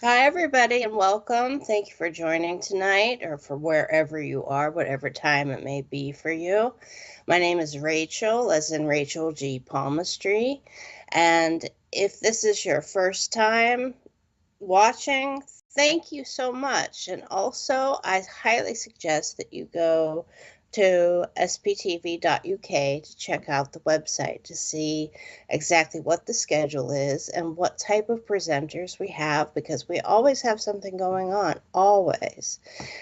Hi, everybody, and welcome. Thank you for joining tonight or for wherever you are, whatever time it may be for you. My name is Rachel, as in Rachel G. Palmistry. And if this is your first time watching, thank you so much. And also, I highly suggest that you go to sptv.uk to check out the website to see exactly what the schedule is and what type of presenters we have because we always have something going on, always.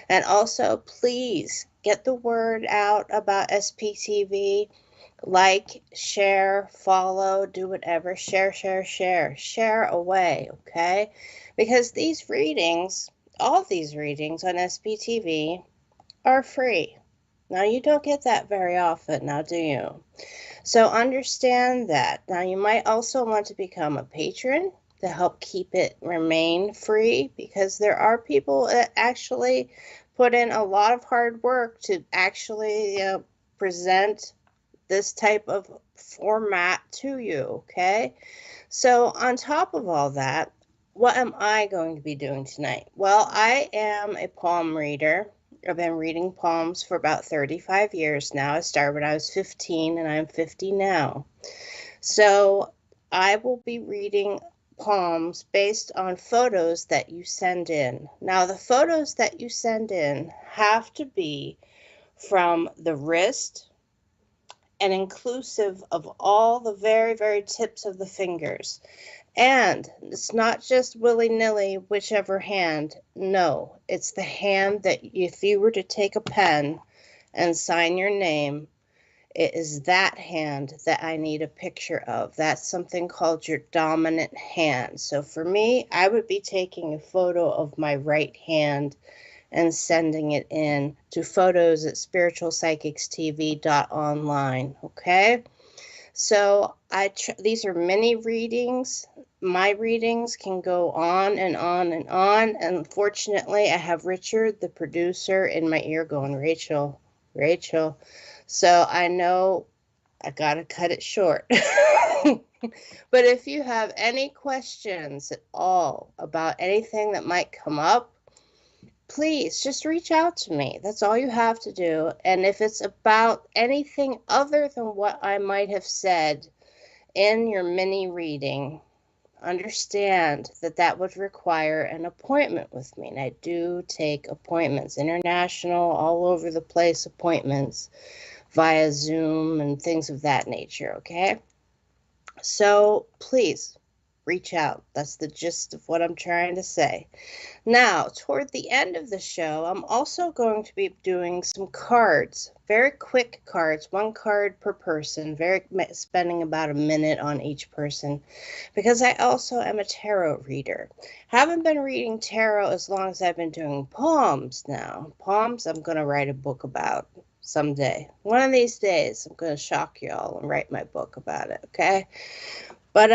And also, please get the word out about SPTV. Like, share, follow, do whatever. Share away, okay? Because these readings, all these readings on SPTV are free. Now, you don't get that very often, now do you? So understand that. Now, you might also want to become a patron to help keep it remain free because there are people that actually put in a lot of hard work to actually present this type of format to you, okay? So, on top of all that, what am I going to be doing tonight? Well, I am a palm reader. I've been reading palms for about 35 years now. I started when I was 15 and I'm 50 now. So, I will be reading palms based on photos that you send in. Now, the photos that you send in have to be from the wrist and inclusive of all the very, very tips of the fingers. And it's not just willy nilly, whichever hand. No, it's the hand that if you were to take a pen and sign your name, it is that hand that I need a picture of. That's something called your dominant hand. So for me, I would be taking a photo of my right hand and sending it in to photos at spiritualpsychicstv.online. Okay? So these are mini readings. My readings can go on and on and on. And unfortunately, I have Richard, the producer, in my ear going, Rachel, Rachel. So I know I got to cut it short. But if you have any questions at all about anything that might come up, please just reach out to me. That's all you have to do. And if it's about anything other than what I might have said in your mini reading, understand that that would require an appointment with me. And I do take appointments, international, all over the place appointments via Zoom and things of that nature, okay? So please reach out. That's the gist of what I'm trying to say. Now, toward the end of the show, I'm also going to be doing some cards, very quick cards, one card per person, spending about a minute on each person, because I also am a tarot reader. Haven't been reading tarot as long as I've been doing palms now. Palms, I'm going to write a book about someday. One of these days, I'm going to shock y'all and write my book about it, okay? But,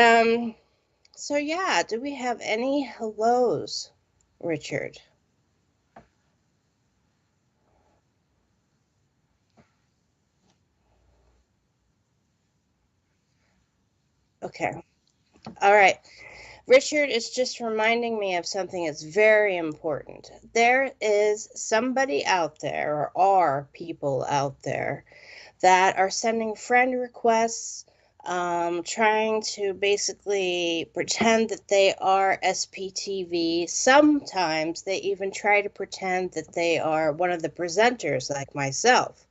so yeah, do we have any hellos, Richard? Okay. All right. Richard is just reminding me of something that's very important. There is somebody out there, or are people out there, that are sending friend requests, trying to basically pretend that they are SPTV. Sometimes they even try to pretend that they are one of the presenters, like myself.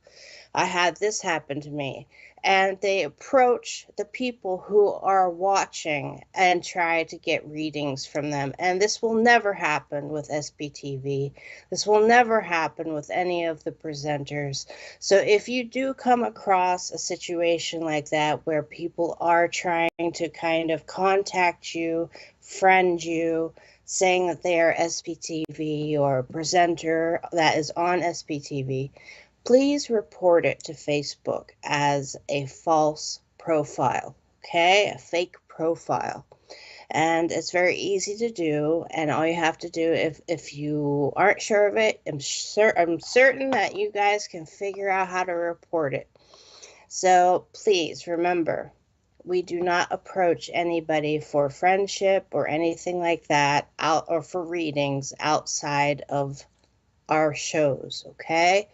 I had this happen to me. And they approach the people who are watching and try to get readings from them. And this will never happen with SBTV. This will never happen with any of the presenters. So if you do come across a situation like that where people are trying to kind of contact you, friend you, saying that they are SPTV or a presenter that is on SPTV, please report it to Facebook as a false profile, okay? A fake profile. And it's very easy to do. And all you have to do, if you aren't sure of it, I'm certain that you guys can figure out how to report it. So please remember, we do not approach anybody for friendship or anything like that out or for readings outside of our shows, okay?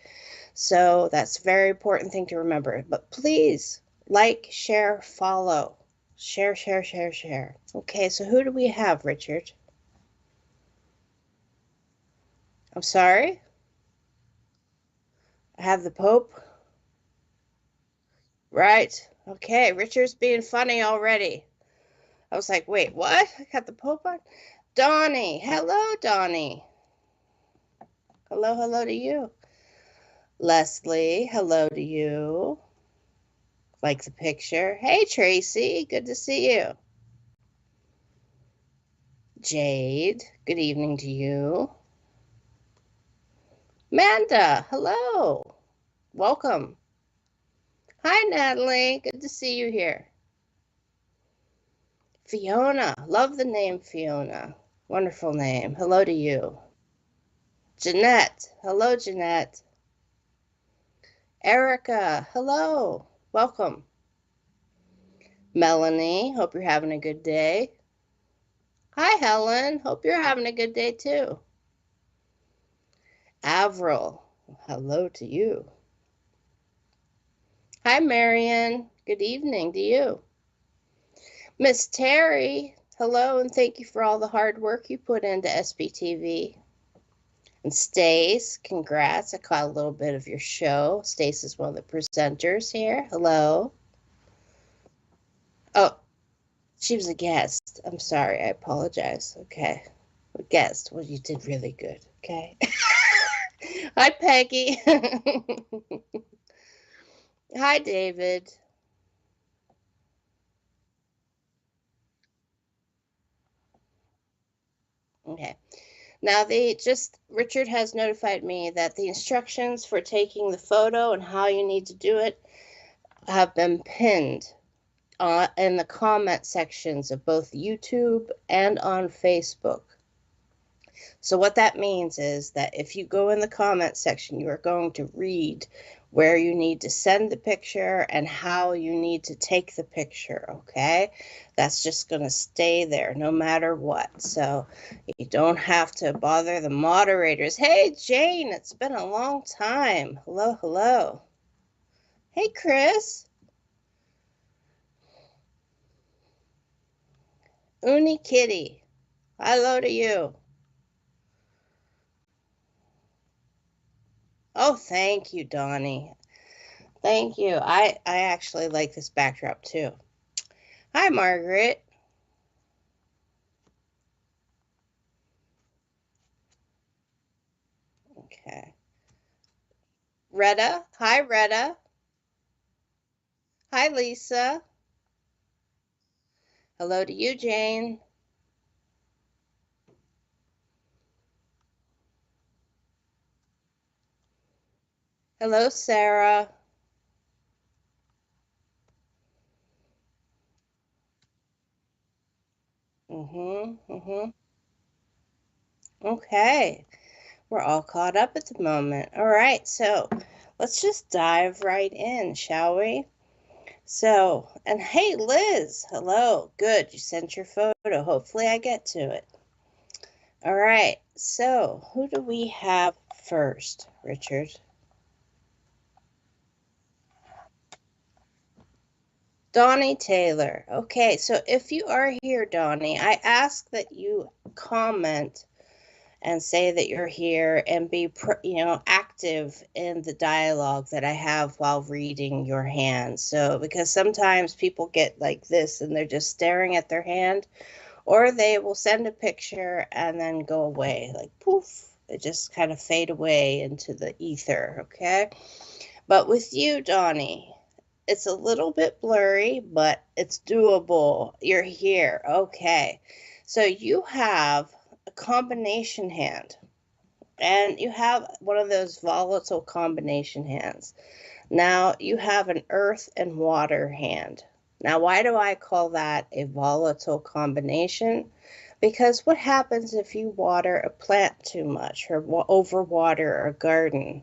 So that's a very important thing to remember. But please like, share, follow. Share, share, share, share. Okay, so who do we have, Richard? I'm sorry? I have the Pope. Right. Okay, Richard's being funny already. I was like, wait, what? I got the Pope on? Donnie. Hello, Donnie. Hello, hello to you. Leslie, hello to you. Like the picture. Hey, Tracy. Good to see you. Jade, good evening to you. Manda, hello. Welcome. Hi, Natalie. Good to see you here. Fiona, love the name Fiona. Wonderful name. Hello to you. Jeanette, hello, Jeanette. Erica, hello. Welcome. Melanie, hope you're having a good day. Hi, Helen. Hope you're having a good day too. Avril, hello to you. Hi, Marion. Good evening to you. Miss Terry, hello, and thank you for all the hard work you put into SBTV. And Stace, congrats. I caught a little bit of your show. Stace is one of the presenters here. Hello. Oh, she was a guest. I'm sorry. I apologize. Okay. A guest. Well, you did really good. Okay. Hi, Peggy. Hi, David. Okay. Now, Richard has notified me that the instructions for taking the photo and how you need to do it have been pinned in the comment sections of both YouTube and on Facebook. So what that means is that if you go in the comment section, you are going to read where you need to send the picture and how you need to take the picture, okay? That's just going to stay there no matter what. So you don't have to bother the moderators. Hey, Jane, it's been a long time. Hello, hello. Hey, Chris. Uni Kitty. Hello to you. Oh, thank you, Donnie. Thank you. I actually like this backdrop too. Hi, Margaret. Okay. Retta. Hi, Retta. Hi, Lisa. Hello to you, Jane. Hello, Sarah. Okay. We're all caught up at the moment. All right, so let's just dive right in, shall we? So, and hey, Liz. Hello. Good. You sent your photo. Hopefully I get to it. All right. So, who do we have first, Richard? Donnie Taylor. Okay, so if you are here, Donnie, I ask that you comment and say that you're here and be, active in the dialogue that I have while reading your hand. So, because sometimes people get like this and they're just staring at their hand, or they will send a picture and then go away, like poof, they just kind of fade away into the ether, okay? But with you, Donnie, it's a little bit blurry, but it's doable. You're here. Okay. So you have a combination hand, and you have one of those volatile combination hands. Now you have an earth and water hand. Now, why do I call that a volatile combination? Because what happens if you water a plant too much or overwater a garden,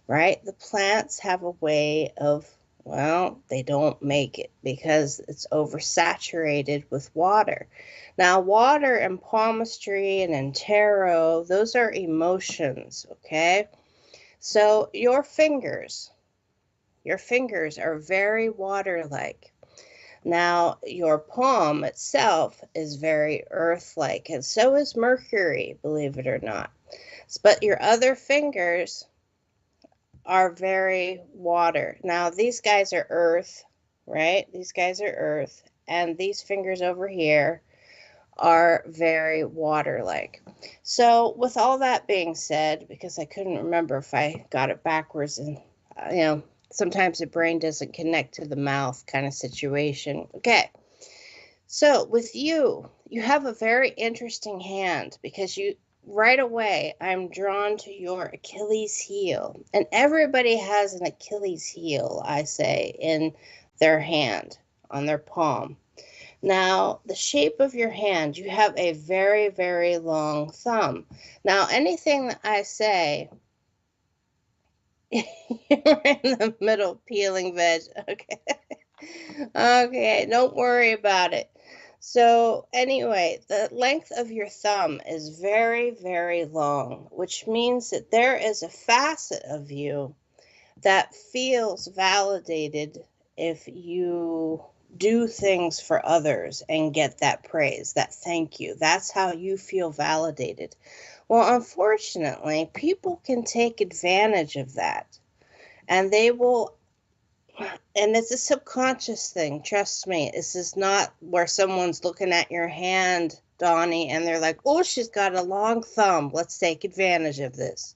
right? The plants have a way of Well, they don't make it because it's oversaturated with water. Now, water in palmistry and in tarot, those are emotions, okay? So your fingers are very water-like. Now, your palm itself is very earth-like, and so is Mercury, believe it or not. But your other fingers are very water. Now, these guys are earth, right? These guys are earth, and these fingers over here are very water-like. So, with all that being said, because I couldn't remember if I got it backwards, and sometimes the brain doesn't connect to the mouth kind of situation. Okay. So, with you, you have a very interesting hand because you right away I'm drawn to your Achilles heel. And everybody has an Achilles heel, I say, in their hand, on their palm. Now, the shape of your hand, you have a very, very long thumb. Now, anything that I say, you're in the middle peeling veg. Okay. Okay, don't worry about it. So, anyway, the length of your thumb is very, very long, which means that there is a facet of you that feels validated if you do things for others and get that praise, that thank you. That's how you feel validated. Well, unfortunately, people can take advantage of that, and they will, and it's a subconscious thing. Trust me. This is not where someone's looking at your hand, Donnie, and they're like, oh, she's got a long thumb. Let's take advantage of this.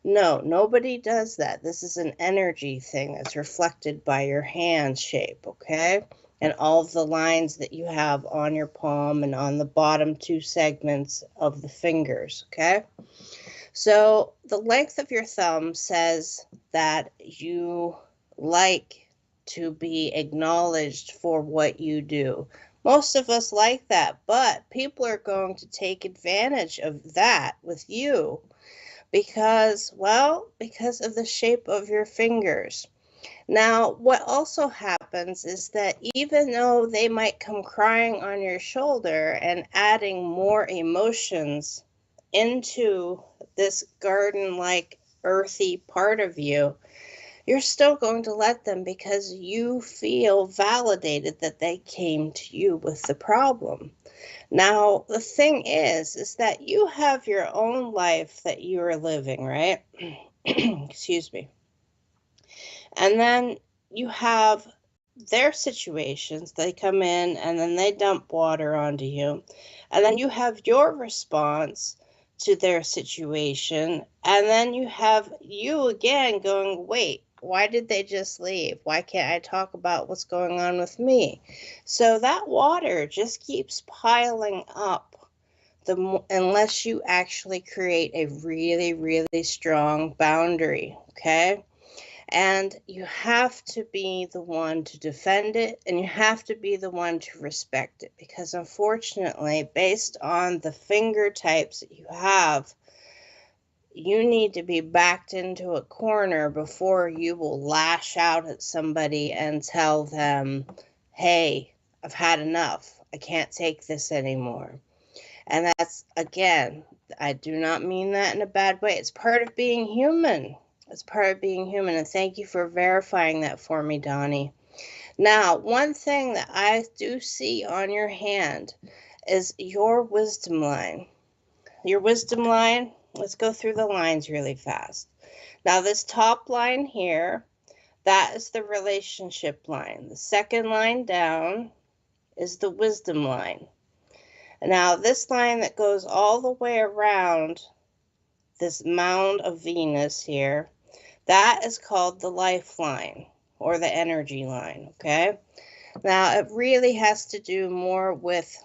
No, nobody does that. This is an energy thing that's reflected by your hand shape, okay? And all of the lines that you have on your palm and on the bottom two segments of the fingers, okay? So the length of your thumb says that you like to be acknowledged for what you do. Most of us like that, but people are going to take advantage of that with you because, well, because of the shape of your fingers. Now, what also happens is that even though they might come crying on your shoulder and adding more emotions into this garden-like earthy part of you, you're still going to let them because you feel validated that they came to you with the problem. Now, the thing is that you have your own life that you are living, right? Excuse me. And then you have their situations. They come in and then they dump water onto you. And then you have your response to their situation. And then you have you again going, wait, why did they just leave? Why can't I talk about what's going on with me? So that water just keeps piling up unless you actually create a really, really strong boundary, okay? And you have to be the one to defend it, and you have to be the one to respect it, because unfortunately, based on the finger types that you have, you need to be backed into a corner before you will lash out at somebody and tell them, hey, I've had enough. I can't take this anymore. And that's, again, I do not mean that in a bad way. It's part of being human. It's part of being human. And thank you for verifying that for me, Donnie. Now, one thing that I do see on your hand is your wisdom line. Your wisdom line, let's go through the lines really fast. Now, this top line here, that is the relationship line. The second line down is the wisdom line. Now, this line that goes all the way around this mound of Venus here, that is called the lifeline or the energy line, okay? Now, it really has to do more with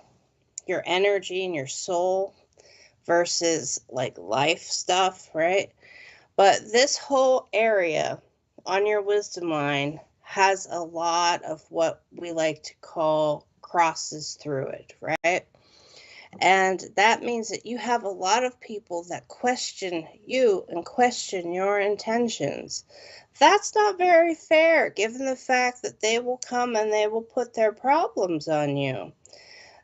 your energy and your soul versus like life stuff, right? But this whole area on your wisdom line has a lot of what we like to call crosses through it, right? And that means that you have a lot of people that question you and question your intentions. That's not very fair, given the fact that they will come and they will put their problems on you.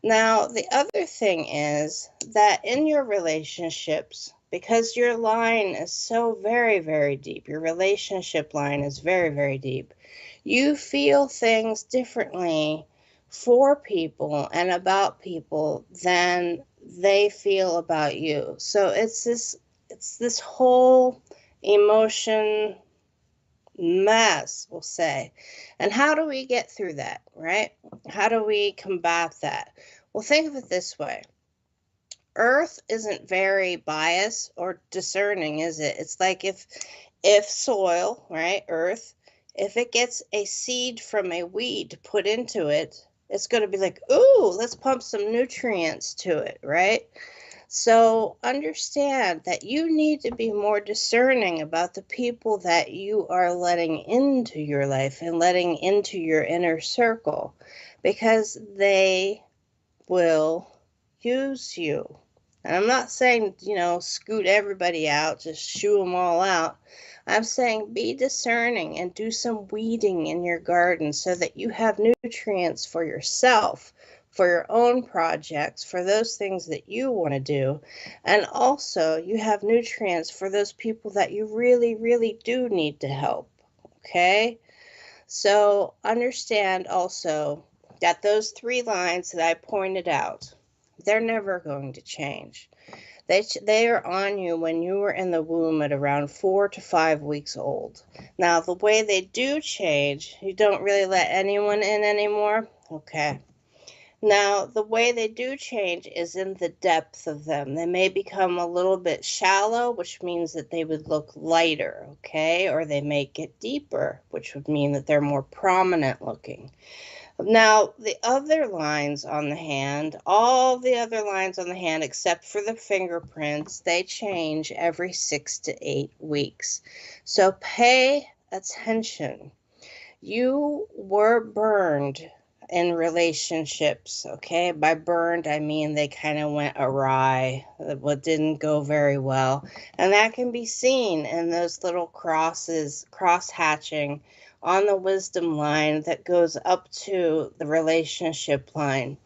Now, the other thing is that in your relationships, because your line is so very, very deep, your relationship line is very, very deep, you feel things differently for people and about people than they feel about you. So it's this whole emotion mess, we'll say. And how do we get through that, right? How do we combat that? Well, think of it this way. Earth isn't very biased or discerning, is it? It's like if soil, right, earth, if it gets a seed from a weed put into it, it's going to be like, ooh, let's pump some nutrients to it, right? So understand that you need to be more discerning about the people that you are letting into your life and letting into your inner circle, because they will use you. And I'm not saying, scoot everybody out, just shoo them all out. I'm saying be discerning and do some weeding in your garden so that you have nutrients for yourself, for your own projects, for those things that you want to do. And also, you have nutrients for those people that you really, really do need to help. Okay? So understand also that those three lines that I pointed out, they're never going to change. They are on you when you were in the womb at around 4 to 5 weeks old. Now, the way they do change, you don't really let anyone in anymore. Okay. Now, the way they do change is in the depth of them. They may become a little bit shallow, which means that they would look lighter, okay? Or they may get deeper, which would mean that they're more prominent looking. Now, the other lines on the hand, all the other lines on the hand except for the fingerprints, they change every 6 to 8 weeks. So pay attention. You were burned in relationships, okay? By burned, I mean they kind of went awry, what didn't go very well. And that can be seen in those little crosses, cross hatching on the wisdom line that goes up to the relationship line.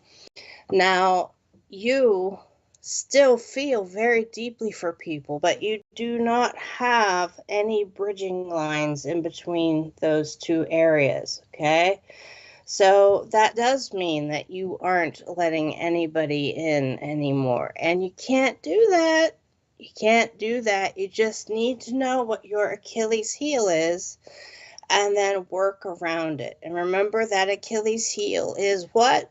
Now, you still feel very deeply for people, but you do not have any bridging lines in between those two areas, okay? So that does mean that you aren't letting anybody in anymore. And you can't do that. You can't do that. You just need to know what your Achilles heel is and then work around it. And remember that Achilles heel is what?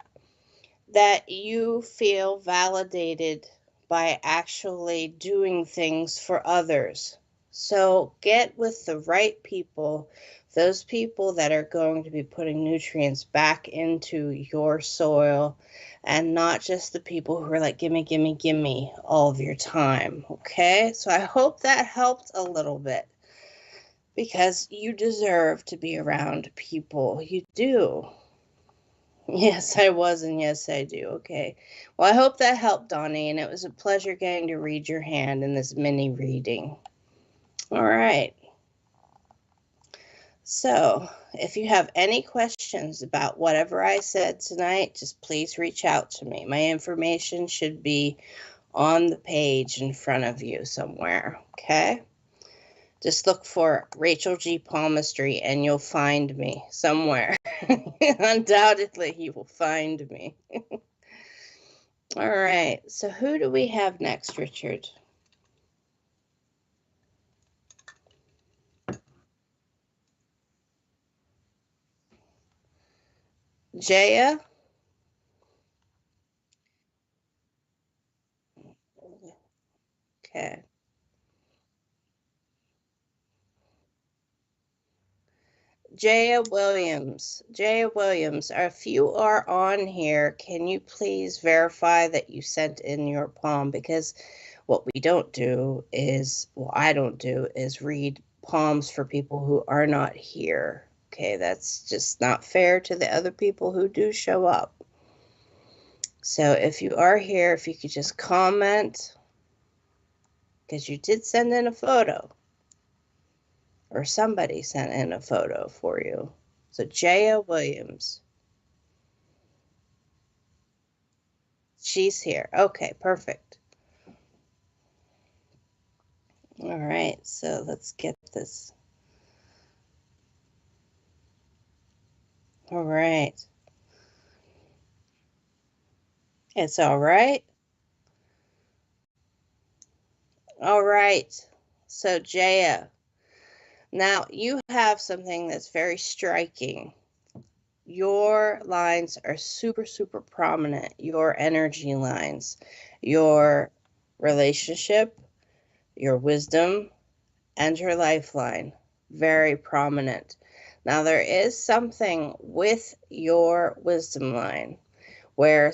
That you feel validated by actually doing things for others. So get with the right people, those people that are going to be putting nutrients back into your soil, and not just the people who are like, gimme, gimme, gimme all of your time. Okay? So I hope that helped a little bit, because you deserve to be around people. You do. Yes, I was, and yes, I do. Okay. Well, I hope that helped, Donnie, and it was a pleasure getting to read your hand in this mini reading. All right. So, if you have any questions about whatever I said tonight, just please reach out to me. My information should be on the page in front of you somewhere. Okay? Just look for Rachel G. Palmistry and you'll find me somewhere. Undoubtedly, you will find me. All right. So who do we have next, Richard? Jaya? Okay. Jaya Williams. Jaya Williams, if you are on here, can you please verify that you sent in your palm? Because what we don't do is, well, I don't do, is read palms for people who are not here. Okay, that's just not fair to the other people who do show up. So if you are here, if you could just comment, because you did send in a photo, or somebody sent in a photo for you. So Jaya Williams, she's here. Okay, perfect. All right, so let's get this. All right. It's all right. All right. So Jaya, now you have something that's very striking. Your lines are super, super prominent. Your energy lines, your relationship, your wisdom, and your lifeline. Very prominent. Now, there is something with your wisdom line where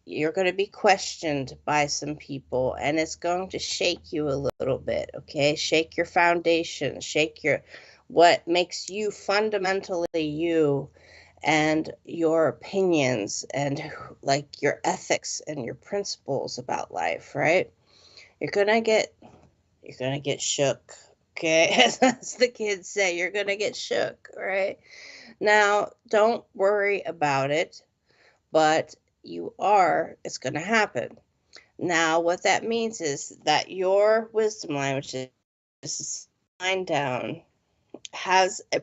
you're going to be questioned by some people, and it's going to shake you a little bit. Okay, shake your foundation, shake what makes you fundamentally you, and your opinions, and like your ethics and your principles about life. Right, you're gonna get shook. Okay, as the kids say, you're gonna get shook. Right, now don't worry about it, but it's going to happen. Now, what that means is that your wisdom line, which is line down, has a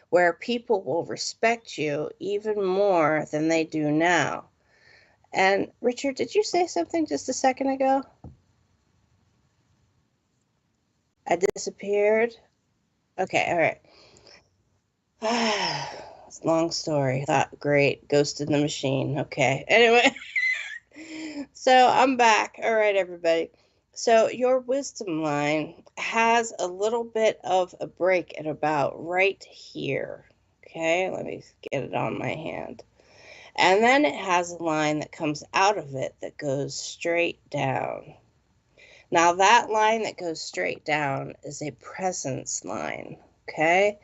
where people will respect you even more than they do now. And Richard, did you say something just a second ago? I disappeared. Okay, all right. It's a long story. Thought great, ghost in the machine. Okay. Anyway, so I'm back. All right, everybody. So your wisdom line has a little bit of a break at about right here. Okay, let me get it on my hand. And then it has a line that comes out of it that goes straight down. Now, that line that goes straight down is a presence line. Okay,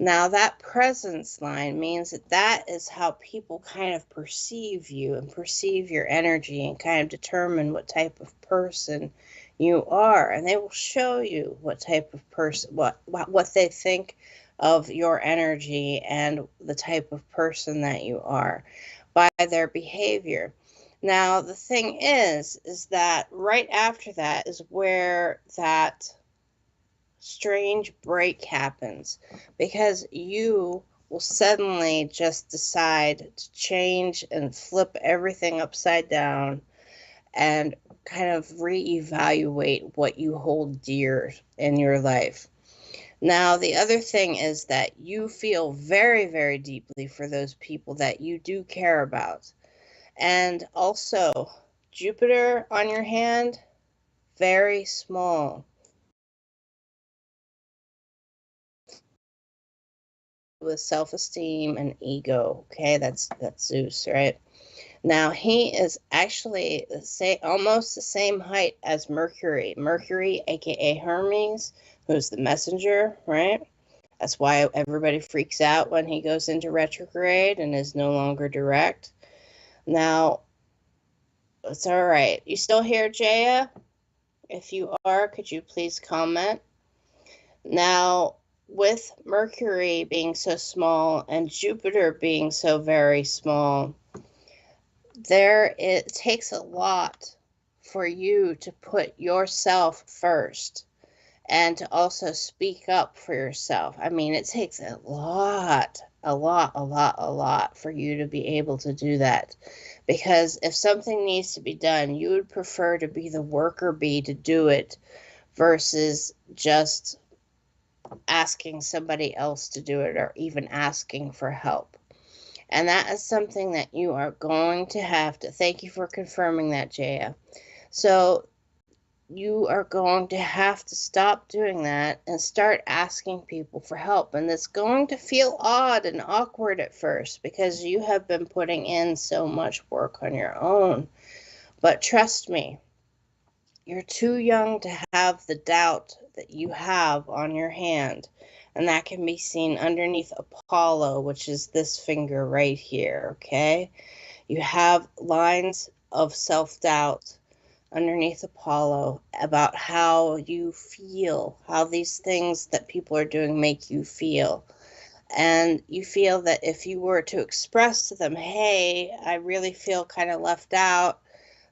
now, that presence line means that is how people kind of perceive you and perceive your energy and kind of determine what type of person you are. And they will show you what type of person, what they think of your energy and the type of person that you are by their behavior. Now, the thing is that right after that is where that strange break happens, because you will suddenly just decide to change and flip everything upside down and kind of reevaluate what you hold dear in your life. Now, the other thing is that you feel very, very deeply for those people that you do care about. And also, Jupiter on your hand, very small. With self-esteem and ego. Okay, that's Zeus, right? Now he is actually almost the same height as Mercury. Mercury, aka Hermes, who's the messenger, right? That's why everybody freaks out when he goes into retrograde and is no longer direct. Now, it's all right. You still here, Jaya? If you are, could you please comment? Now, with Mercury being so small and Jupiter being so very small, it takes a lot for you to put yourself first and to also speak up for yourself. I mean, it takes a lot, a lot for you to be able to do that. Because if something needs to be done, you would prefer to be the worker bee to do it versus just asking somebody else to do it or even asking for help. And that is something that you are going to have to, thank you for confirming that, Jaya. So you are going to have to stop doing that and start asking people for help. And it's going to feel odd and awkward at first because you have been putting in so much work on your own. But trust me, you're too young to have the doubt that you have on your hand. And that can be seen underneath Apollo, which is this finger right here, okay? You have lines of self-doubt underneath Apollo about how you feel, how these things that people are doing make you feel. And you feel that if you were to express to them, hey, I really feel kind of left out,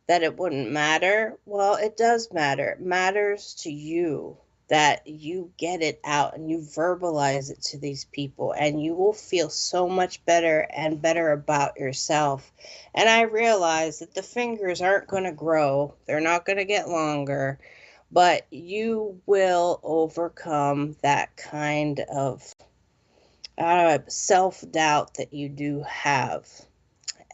that it wouldn't matter. Well, it does matter. It matters to you that you get it out and you verbalize it to these people, and you will feel so much better and better about yourself. And I realize that the fingers aren't going to grow, they're not going to get longer, but you will overcome that kind of self-doubt that you do have.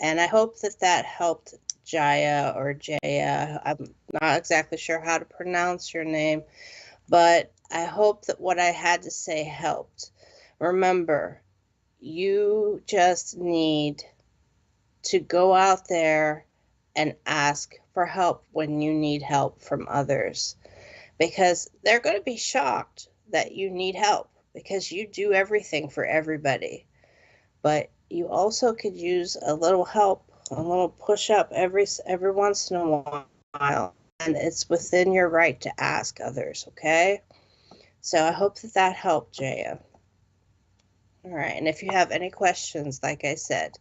And I hope that that helped Jaya or Jaya. I'm not exactly sure how to pronounce your name, but I hope that what I had to say helped. Remember, you just need to go out there and ask for help when you need help from others, because they're going to be shocked that you need help because you do everything for everybody. But you also could use a little help, a little push up every once in a while, and it's within your right to ask others, okay? So I hope that that helped, Jaya. All right, and if you have any questions, like I said,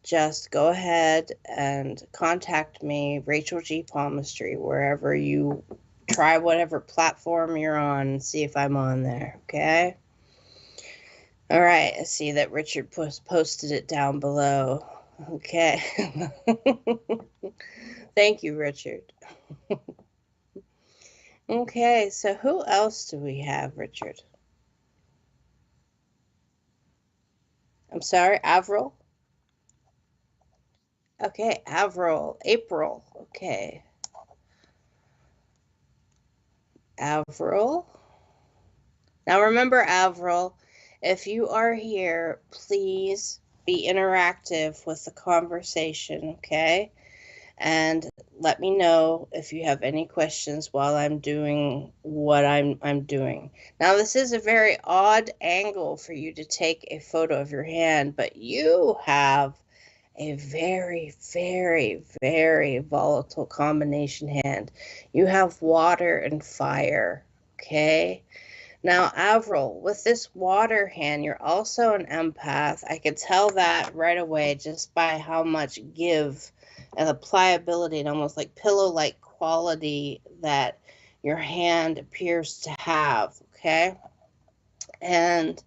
just go ahead and contact me, Rachel G. Palmistry, wherever you try whatever platform you're on, and see if I'm on there, okay? All right, I see that Richard posted it down below. Okay. Thank you, Richard. Okay, so who else do we have, Richard? I'm sorry, Avril? Okay, Avril. April. Okay. Avril. Now remember, Avril, if you are here, please be interactive with the conversation, okay? And let me know if you have any questions while I'm doing what I'm doing. Now, this is a very odd angle for you to take a photo of your hand, but you have a very, very, very volatile combination hand. You have water and fire, okay? Now, Avril, with this water hand, you're also an empath. I could tell that right away just by how much give and the pliability and almost like pillow-like quality that your hand appears to have, okay? And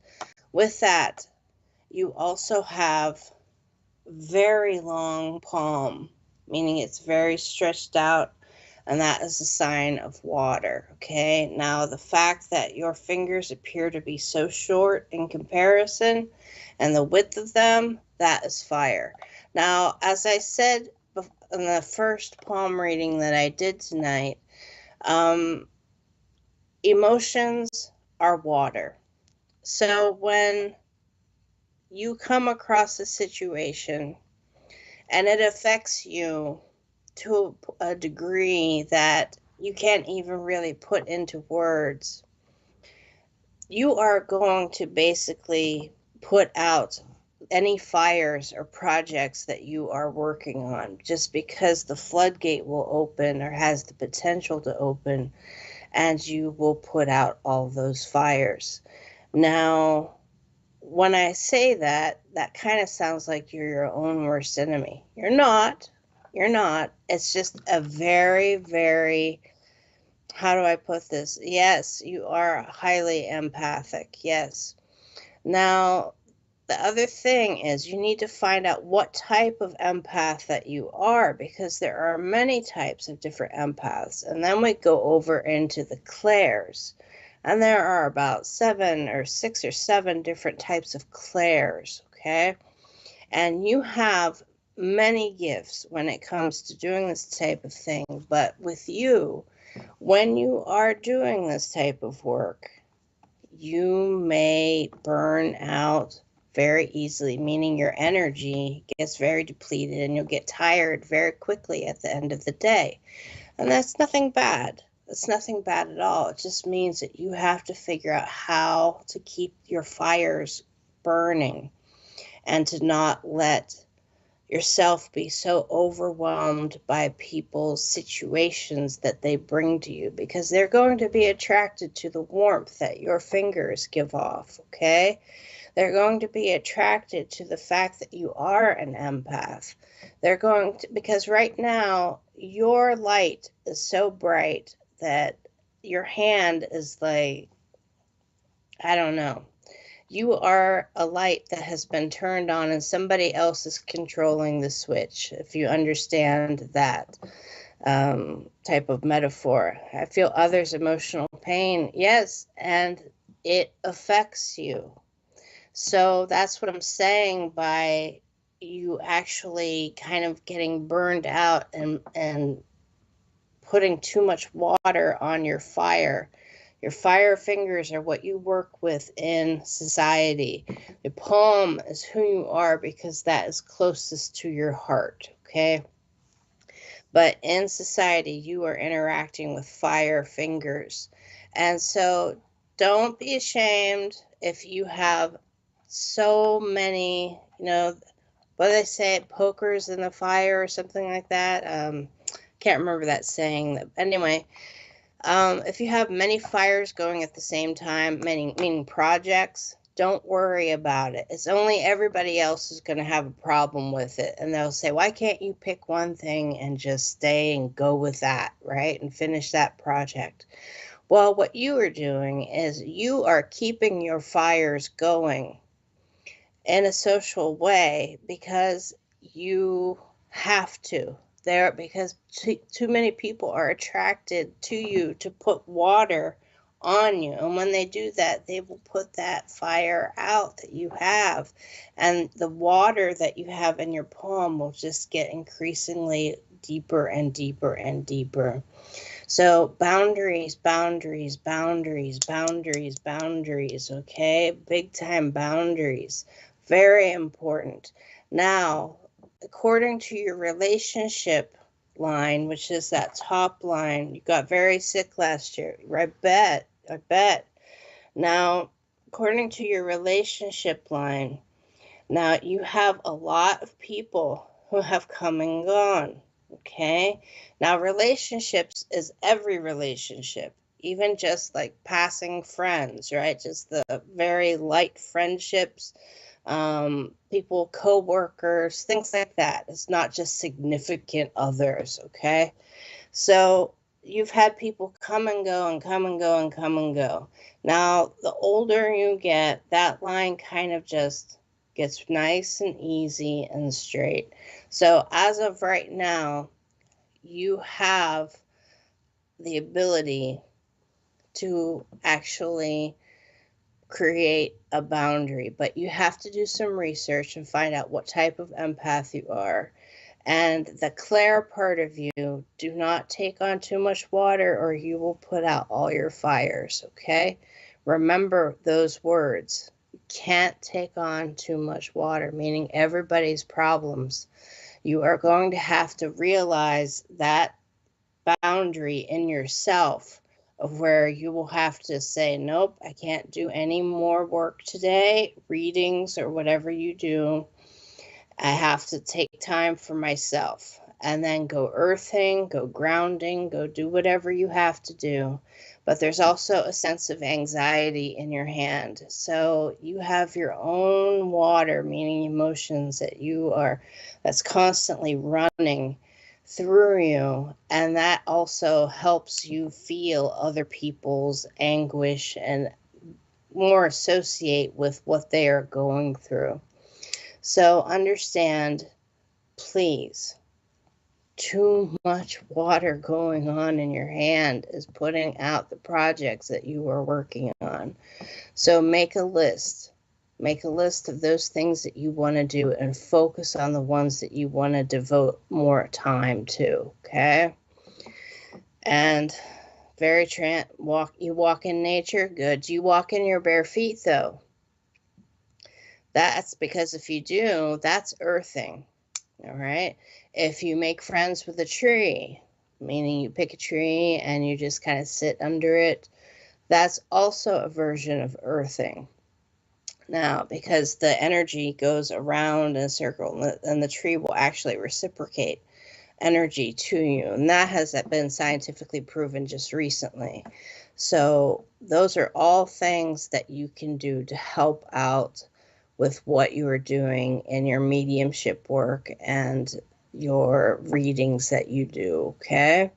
with that, you also have very long palm, meaning it's very stretched out, and that is a sign of water, okay? Now, the fact that your fingers appear to be so short in comparison and the width of them, that is fire. Now, as I said in the first palm reading that I did tonight, emotions are water. So when you come across a situation and it affects you to a degree that you can't even really put into words, you are going to basically put out any fires or projects that you are working on, just because the floodgate will open or has the potential to open, and you will put out all those fires. Now, when I say that, that kind of sounds like you're your own worst enemy. You're not. You're not. It's just a very, very, how do I put this? Yes, you are highly empathic. Yes. Now, the other thing is you need to find out what type of empath that you are, because there are many types of different empaths. And then we go over into the clairs. And there are about 6 or 7 different types of clairs, okay? And you have many gifts when it comes to doing this type of thing. But with you, when you are doing this type of work, you may burn out very easily, meaning your energy gets very depleted and you'll get tired very quickly at the end of the day. And that's nothing bad. It's nothing bad at all. It just means that you have to figure out how to keep your fires burning and to not let yourself be so overwhelmed by people's situations that they bring to you, because they're going to be attracted to the warmth that your fingers give off, okay? They're going to be attracted to the fact that you are an empath. They're going to, because right now your light is so bright that your hand is like, I don't know. You are a light that has been turned on and somebody else is controlling the switch, if you understand that type of metaphor. I feel others' emotional pain, yes, and it affects you. So that's what I'm saying by you actually kind of getting burned out and putting too much water on your fire. Your fire fingers are what you work with in society. The palm is who you are because that is closest to your heart, okay? But in society, you are interacting with fire fingers. And so don't be ashamed if you have so many, what do they say, pokers in the fire or something like that. Can't remember that saying. Anyway, if you have many fires going at the same time, meaning projects, don't worry about it. It's only everybody else is going to have a problem with it. And they'll say, why can't you pick one thing and just stay and go with that, right? And finish that project. Well, what you are doing is you are keeping your fires going in a social way because you have to. There, because too many people are attracted to you to put water on you, and when they do that, they will put that fire out that you have, and the water that you have in your palm will just get increasingly deeper and deeper and deeper. So boundaries, boundaries, boundaries, boundaries, boundaries, okay? Big time boundaries. Very important. Now, according to your relationship line, which is that top line, you got very sick last year. I bet. Now, according to your relationship line, now you have a lot of people who have come and gone. Okay. Now, relationships is every relationship, even just like passing friends, right? Just the very light friendships, people, co-workers, things like that. It's not just significant others. Okay. So you've had people come and go and come and go and come and go. Now, the older you get, that line kind of just gets nice and easy and straight. So as of right now, you have the ability to actually create a boundary, but you have to do some research and find out what type of empath you are. And the Claire part of you, do not take on too much water or you will put out all your fires, okay? Remember those words. You can't take on too much water, meaning everybody's problems. You are going to have to realize that boundary in yourself of where you will have to say, nope, I can't do any more work today, readings or whatever you do. I have to take time for myself, and then go earthing, go grounding, go do whatever you have to do. But there's also a sense of anxiety in your hand. So you have your own water, meaning emotions that's constantly running through you. And that also helps you feel other people's anguish and more associate with what they are going through. So understand, please, too much water going on in your hand is putting out the projects that you are working on. So make a list. Make a list of those things that you want to do and focus on the ones that you want to devote more time to, okay? And you walk in nature, good. Do you walk in your bare feet, though? That's because if you do, that's earthing, all right? If you make friends with a tree, meaning you pick a tree and you just kind of sit under it. That's also a version of earthing. Now, because the energy goes around in a circle, and the tree will actually reciprocate energy to you. And that has been scientifically proven just recently. So those are all things that you can do to help out with what you are doing in your mediumship work and your readings that you do, okay?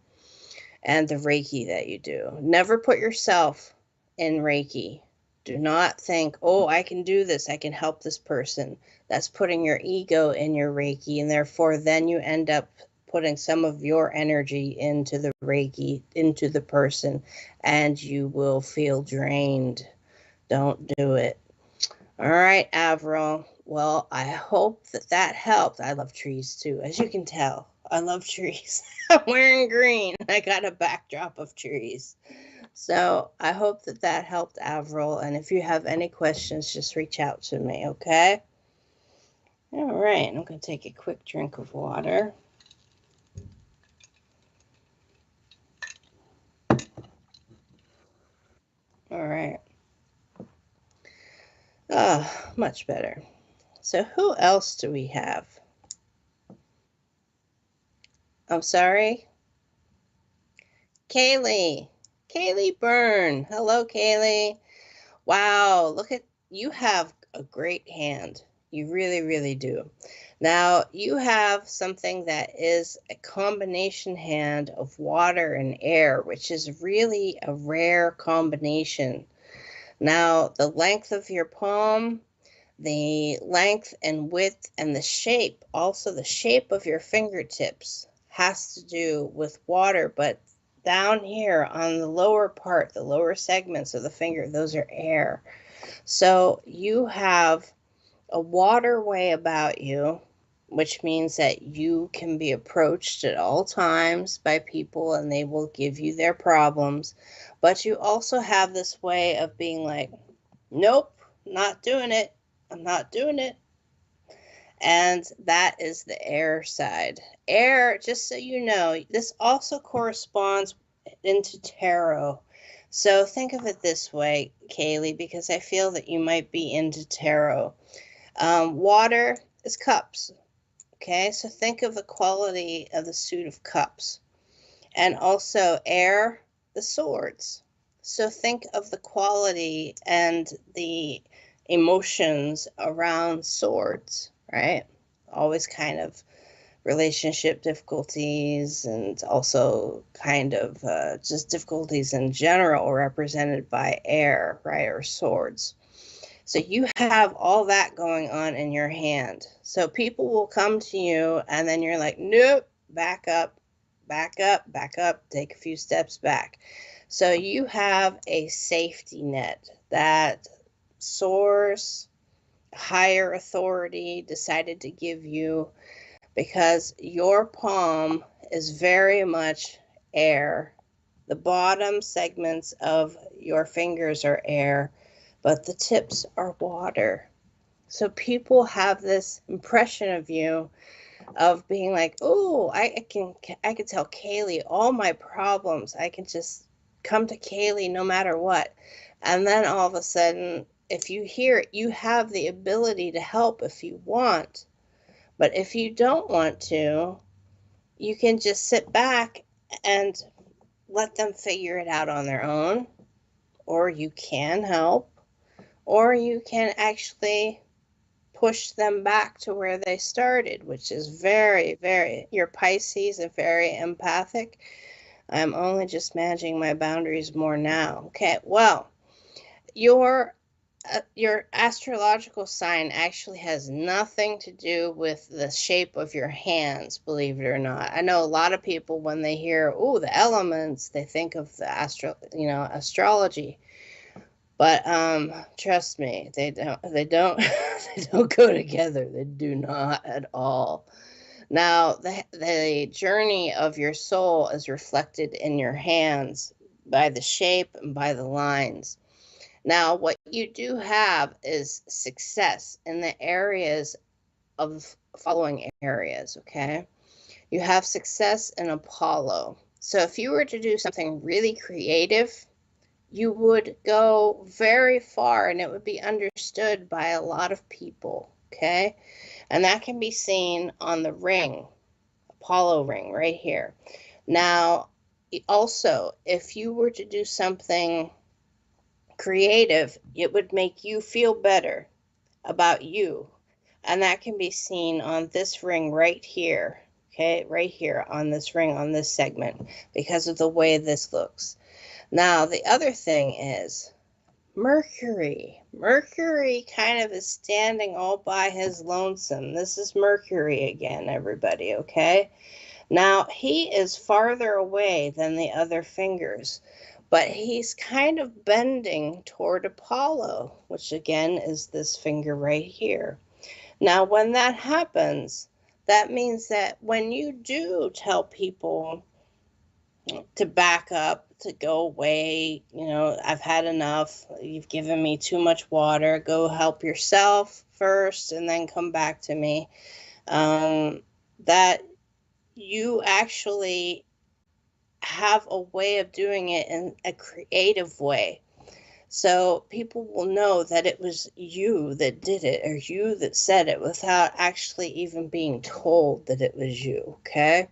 And the Reiki that you do. Never put yourself in Reiki. Do not think, oh, I can do this. I can help this person. That's putting your ego in your Reiki, and therefore then you end up putting some of your energy into the Reiki, into the person, and you will feel drained. Don't do it. All right, Avril. Well, I hope that helped. I love trees too, as you can tell. I love trees. I'm wearing green. I got a backdrop of trees. So I hope that helped, Avril. And if you have any questions, just reach out to me, okay? All right, I'm going to take a quick drink of water. All right. Oh, much better. So who else do we have? I'm sorry? Kaylee. Kaylee Byrne. Hello, Kaylee. Wow, look at you have a great hand. You really, really do. Now, you have something that is a combination hand of water and air, which is really a rare combination. Now, the length of your palm, the length and width and the shape, also the shape of your fingertips has to do with water, but down here on the lower part, the lower segments of the finger, those are air. So you have a waterway about you, which means that you can be approached at all times by people and they will give you their problems. But you also have this way of being like, nope, not doing it. I'm not doing it. And that is the air side. Air, just so you know, this also corresponds into tarot. So think of it this way, Kaylee, because I feel that you might be into tarot. Water is cups. Okay, so think of the quality of the suit of cups. And also air, the swords. So think of the quality and the emotions around swords, right? Always kind of relationship difficulties and also kind of just difficulties in general represented by air, right, or swords. So you have all that going on in your hand. So people will come to you and then you're like, nope, back up, back up, back up, take a few steps back. So you have a safety net that source, higher authority decided to give you because your palm is very much air. The bottom segments of your fingers are air, but the tips are water. So people have this impression of you of being like, oh, I can tell Kaylee all my problems. I can just come to Kaylee no matter what. And then all of a sudden, if you hear it, you have the ability to help if you want. But if you don't want to, you can just sit back and let them figure it out on their own. Or you can help. Or you can actually push them back to where they started, which is very, very, you're Pisces and very empathic. I'm only just managing my boundaries more now. Okay, well, your astrological sign actually has nothing to do with the shape of your hands, believe it or not. I know a lot of people, when they hear, oh, the elements, they think of the astrology. But trust me, they don't they don't go together. They do not at all. Now, the journey of your soul is reflected in your hands by the shape and by the lines. Now, what you do have is success in the areas of following areas, okay? You have success in Apollo. So if you were to do something really creative, you would go very far and it would be understood by a lot of people, okay? And that can be seen on the ring, Apollo ring right here. Now, also, if you were to do something creative, it would make you feel better about you. And that can be seen on this ring right here, okay? Right here on this ring, on this segment, because of the way this looks. Now, the other thing is Mercury. Mercury kind of is standing all by his lonesome. This is Mercury again, everybody, okay? Now, he is farther away than the other fingers, but he's kind of bending toward Apollo, which again is this finger right here. Now, when that happens, that means that when you do tell people to back up, to go away, I've had enough, you've given me too much water, go help yourself first and then come back to me, that you actually have a way of doing it in a creative way. So people will know that it was you that did it or you that said it without actually even being told that it was you, okay?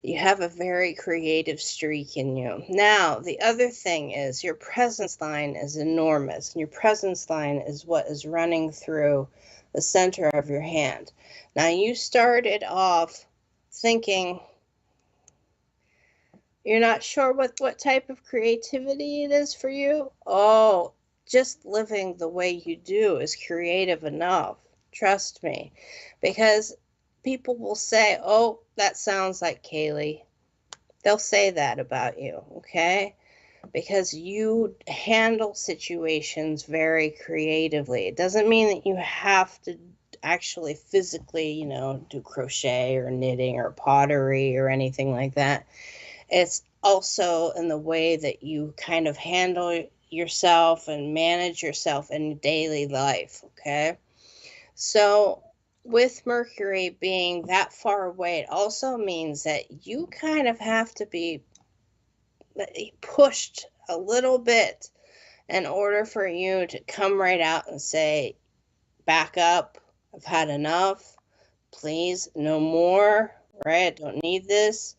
You have a very creative streak in you. Now, the other thing is your presence line is enormous, and your presence line is what is running through the center of your hand. Now, you started off thinking you're not sure what type of creativity it is for you. Oh, just living the way you do is creative enough. Trust me. Because people will say, oh, that sounds like Kaylee. They'll say that about you, okay? Because you handle situations very creatively. It doesn't mean that you have to actually physically, do crochet or knitting or pottery or anything like that. It's also in the way that you kind of handle yourself and manage yourself in daily life, okay? So with Mercury being that far away, it also means that you kind of have to be pushed a little bit in order for you to come right out and say, back up, I've had enough, please, no more, right? I don't need this.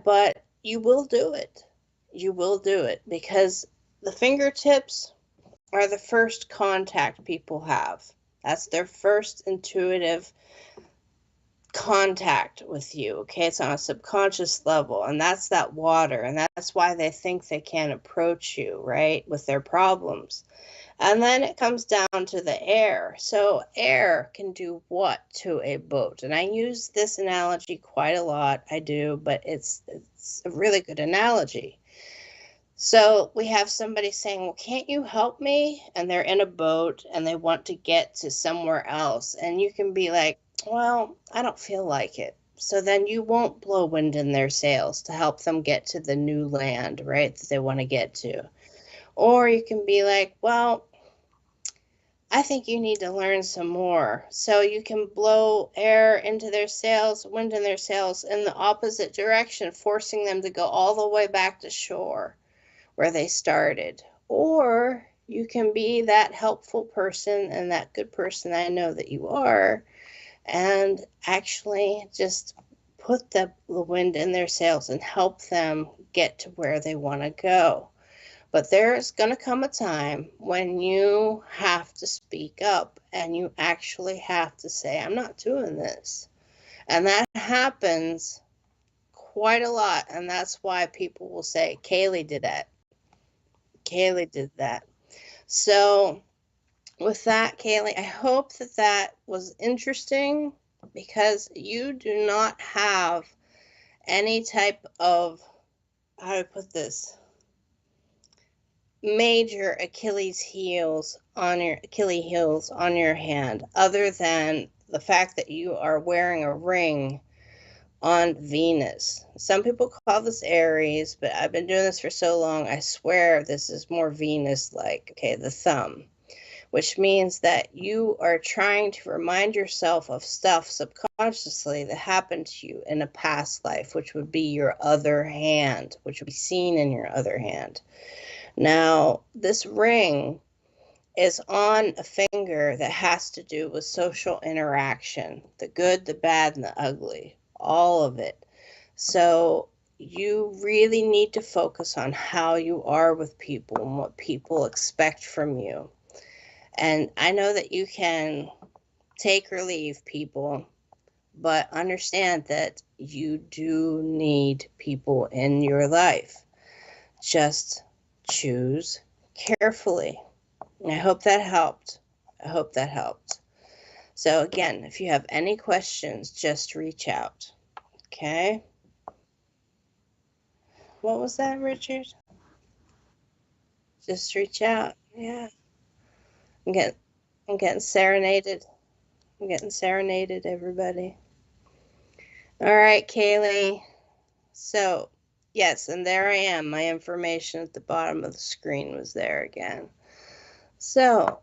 But you will do it. You will do it because the fingertips are the first contact people have. That's their first intuitive contact with you, okay? It's on a subconscious level, and that's that water, and that's why they think they can't approach you, right, with their problems. And then it comes down to the air. So air can do what to a boat? And I use this analogy quite a lot. I do, but it's a really good analogy. So we have somebody saying, well, can't you help me? And they're in a boat and they want to get to somewhere else. And you can be like, well, I don't feel like it. So then you won't blow wind in their sails to help them get to the new land, right, that they want to get to. Or you can be like, well, I think you need to learn some more. So you can blow air into their sails, wind in their sails in the opposite direction, forcing them to go all the way back to shore where they started. Or you can be that helpful person and that good person I know that you are, and actually just put the wind in their sails and help them get to where they want to go. But there's going to come a time when you have to speak up and you actually have to say, I'm not doing this. And that happens quite a lot. And that's why people will say, Kaylee did that. Kaylee did that. So with that, Kaylee, I hope that that was interesting because you do not have any type of, how do I put this? Major Achilles heels on your hand, other than the fact that you are wearing a ring on Venus. Some people call this Aries, but I've been doing this for so long, I swear this is more Venus like, okay, the thumb. which means that you are trying to remind yourself of stuff subconsciously that happened to you in a past life, which would be your other hand, which would be seen in your other hand. Now, this ring is on a finger that has to do with social interaction, the good, the bad, and the ugly, all of it. So you really need to focus on how you are with people and what people expect from you. And I know that you can take or leave people, but understand that you do need people in your life. Just choose carefully. And I hope that helped. I hope that helped. So again, if you have any questions, just reach out. Okay? What was that, Richard? Just reach out. Yeah. I'm getting I'm getting serenaded. I'm getting serenaded, everybody. All right, Kaylee. So, yes, and there I am. My information at the bottom of the screen was there again. So,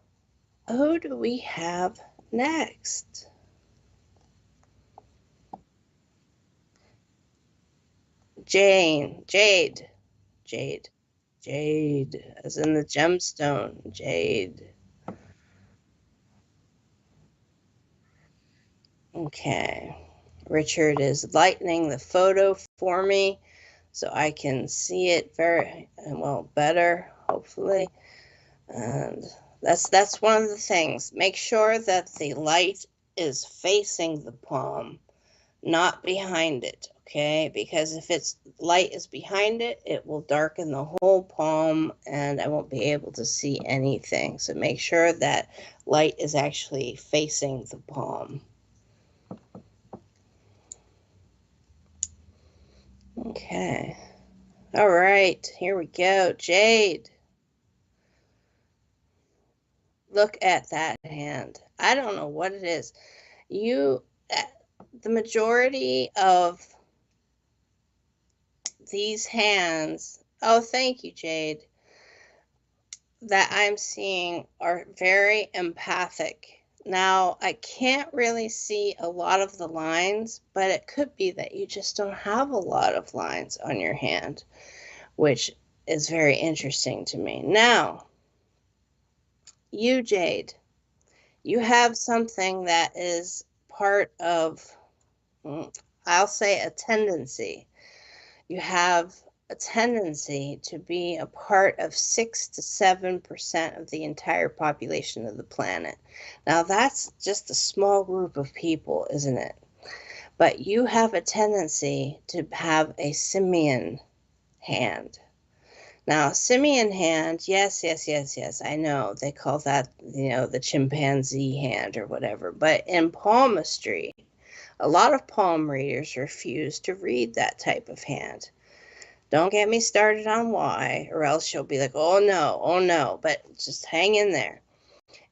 who do we have next? Jade, Jade, as in the gemstone, Jade. Okay. Richard is lightening the photo for me so I can see it very well better, hopefully. And that's one of the things. Make sure that the light is facing the palm, not behind it, okay? Because if it's light is behind it, it will darken the whole palm and I won't be able to see anything. So make sure that light is actually facing the palm. Okay. All right, here we go. Jade, look at that hand. I don't know what it is. You, the majority of these hands, oh, thank you, Jade, that I'm seeing are very empathic. Now, I can't really see a lot of the lines, but it could be that you just don't have a lot of lines on your hand, which is very interesting to me. Now, you, Jade, you have something that is part of, I'll say, a tendency. You have a tendency to be a part of 6 to 7% of the entire population of the planet. Now, that's just a small group of people, isn't it? But you have a tendency to have a simian hand. Now, simian hand, yes, I know. They call that, the chimpanzee hand or whatever. But in palmistry, a lot of palm readers refuse to read that type of hand. Don't get me started on why, or else you'll be like, oh no, but just hang in there.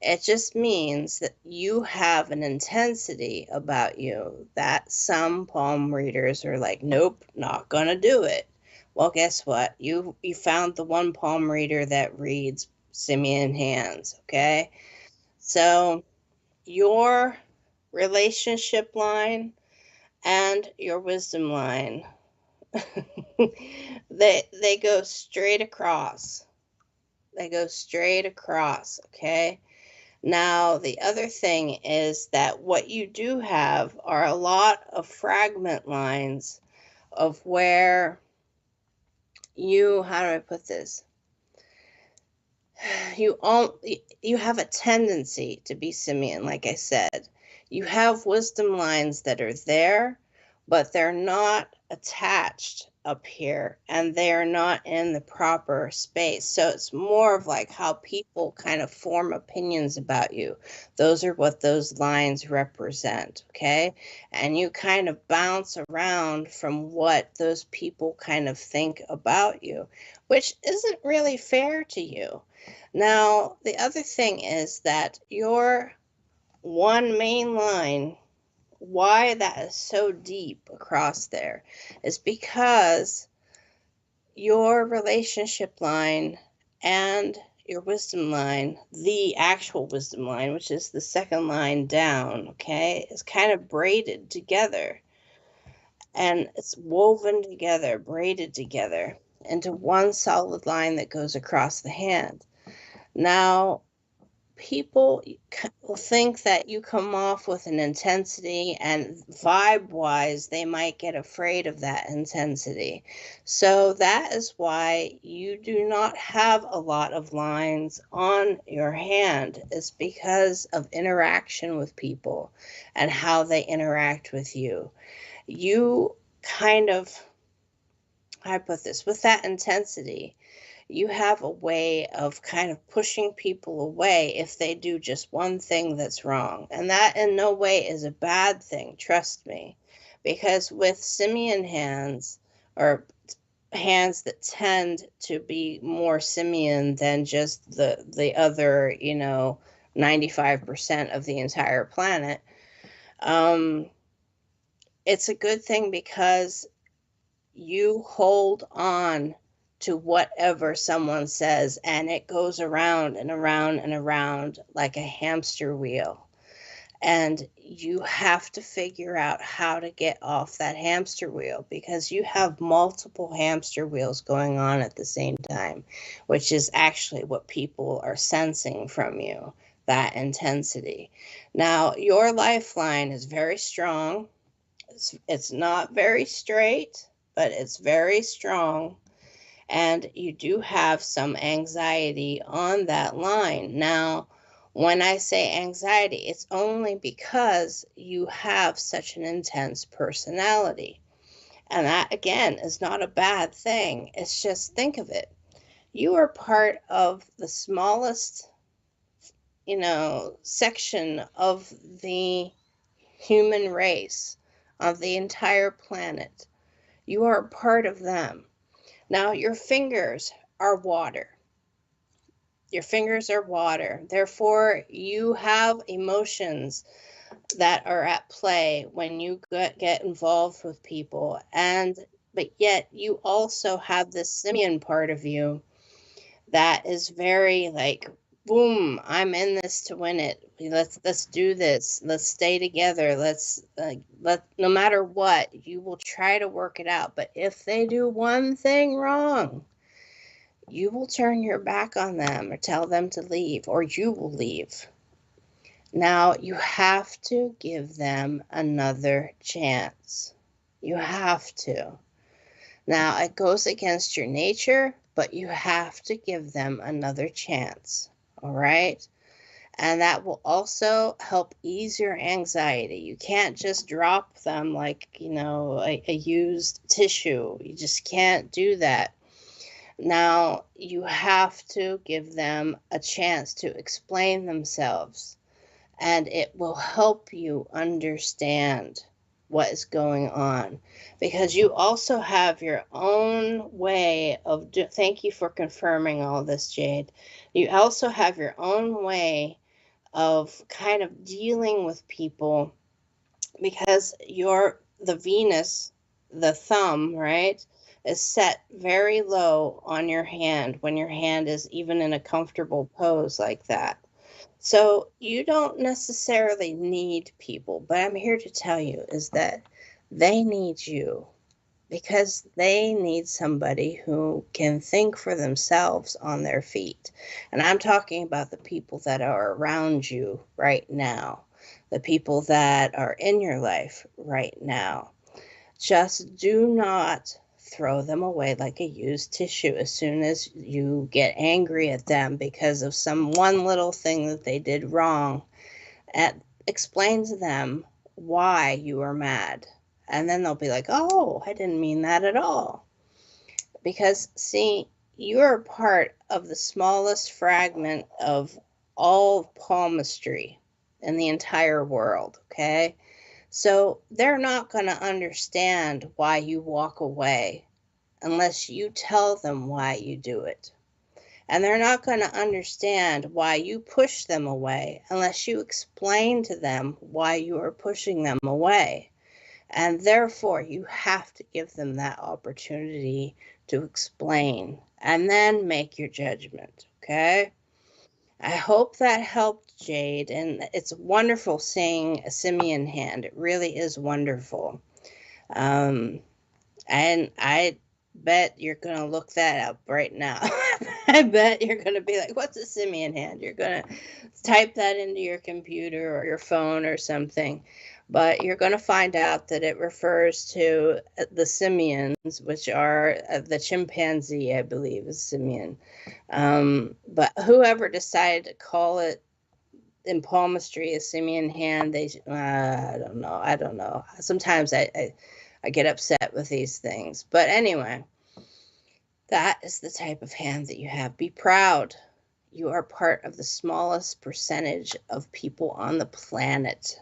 It just means that you have an intensity about you that some palm readers are like, nope, not gonna do it. Well, guess what? You found the one palm reader that reads simian hands, okay? So your relationship line and your wisdom line they go straight across. They go straight across, okay? Now, the other thing is that what you do have are a lot of fragment lines of where how do I put this? You have a tendency to be simian, like I said. You have wisdom lines that are there, but they're not attached up here and they are not in the proper space. So it's more of like how people kind of form opinions about you. Those are what those lines represent, okay? And you kind of bounce around from what those people kind of think about you, which isn't really fair to you. Now, the other thing is that your one main line, why that is so deep across there, is because your relationship line and your wisdom line, the actual wisdom line, which is the second line down, okay, is kind of braided together. And it's woven together, braided together into one solid line that goes across the hand. Now, people will think that you come off with an intensity, and vibe wise, they might get afraid of that intensity. So that is why you do not have a lot of lines on your hand. It's because of interaction with people and how they interact with you. You kind of, how I put this, with that intensity, you have a way of kind of pushing people away if they do just one thing that's wrong. And that in no way is a bad thing, trust me. Because with simian hands, or hands that tend to be more simian than just the other, 95% of the entire planet, it's a good thing because you hold on to whatever someone says, and it goes around and around and around like a hamster wheel. And you have to figure out how to get off that hamster wheel, because you have multiple hamster wheels going on at the same time, which is actually what people are sensing from you, that intensity. Now, your lifeline is very strong. It's not very straight, but it's very strong. And you do have some anxiety on that line. Now, when I say anxiety, it's only because you have such an intense personality. And that, again, is not a bad thing. It's just, think of it. You are part of the smallest, section of the human race, of the entire planet. You are a part of them. Now, your fingers are water. Your fingers are water. Therefore, you have emotions that are at play when you get involved with people. But yet, you also have this simian part of you that is very like, boom, I'm in this to win it. Let's do this. Let's stay together. No matter what, you will try to work it out. But if they do one thing wrong, you will turn your back on them or tell them to leave, or you will leave. Now, you have to give them another chance. You have to. Now, it goes against your nature, but you have to give them another chance, all right? And that will also help ease your anxiety. You can't just drop them like, a used tissue. You just can't do that. Now, you have to give them a chance to explain themselves, and it will help you understand what is going on, because you also have your own way of thank you for confirming all this, Jade. You also have your own way of kind of dealing with people, because the Venus, the thumb, right, is set very low on your hand when your hand is even in a comfortable pose like that. So you don't necessarily need people, but I'm here to tell you is that they need you, because they need somebody who can think for themselves on their feet. And I'm talking about the people that are around you right now, the people that are in your life right now. Just do not throw them away like a used tissue as soon as you get angry at them because of some one little thing that they did wrong. And explain to them why you are mad. And then they'll be like, oh, I didn't mean that at all. Because, see, you're part of the smallest fragment of all palmistry in the entire world, okay? So they're not going to understand why you walk away unless you tell them why you do it. And they're not going to understand why you push them away unless you explain to them why you are pushing them away. And therefore, you have to give them that opportunity to explain and then make your judgment, okay? I hope that helped, Jade, and it's wonderful seeing a simian hand. It really is wonderful. Um, and I bet you're going to look that up right now. I bet you're going to be like, what's a simian hand? You're going to type that into your computer or your phone or something. But you're going to find out that it refers to the simians, which are the chimpanzee, I believe, is simian. But whoever decided to call it in palmistry a simian hand, I don't know. I don't know. Sometimes I get upset with these things. But anyway, that is the type of hand that you have. Be proud. You are part of the smallest percentage of people on the planet.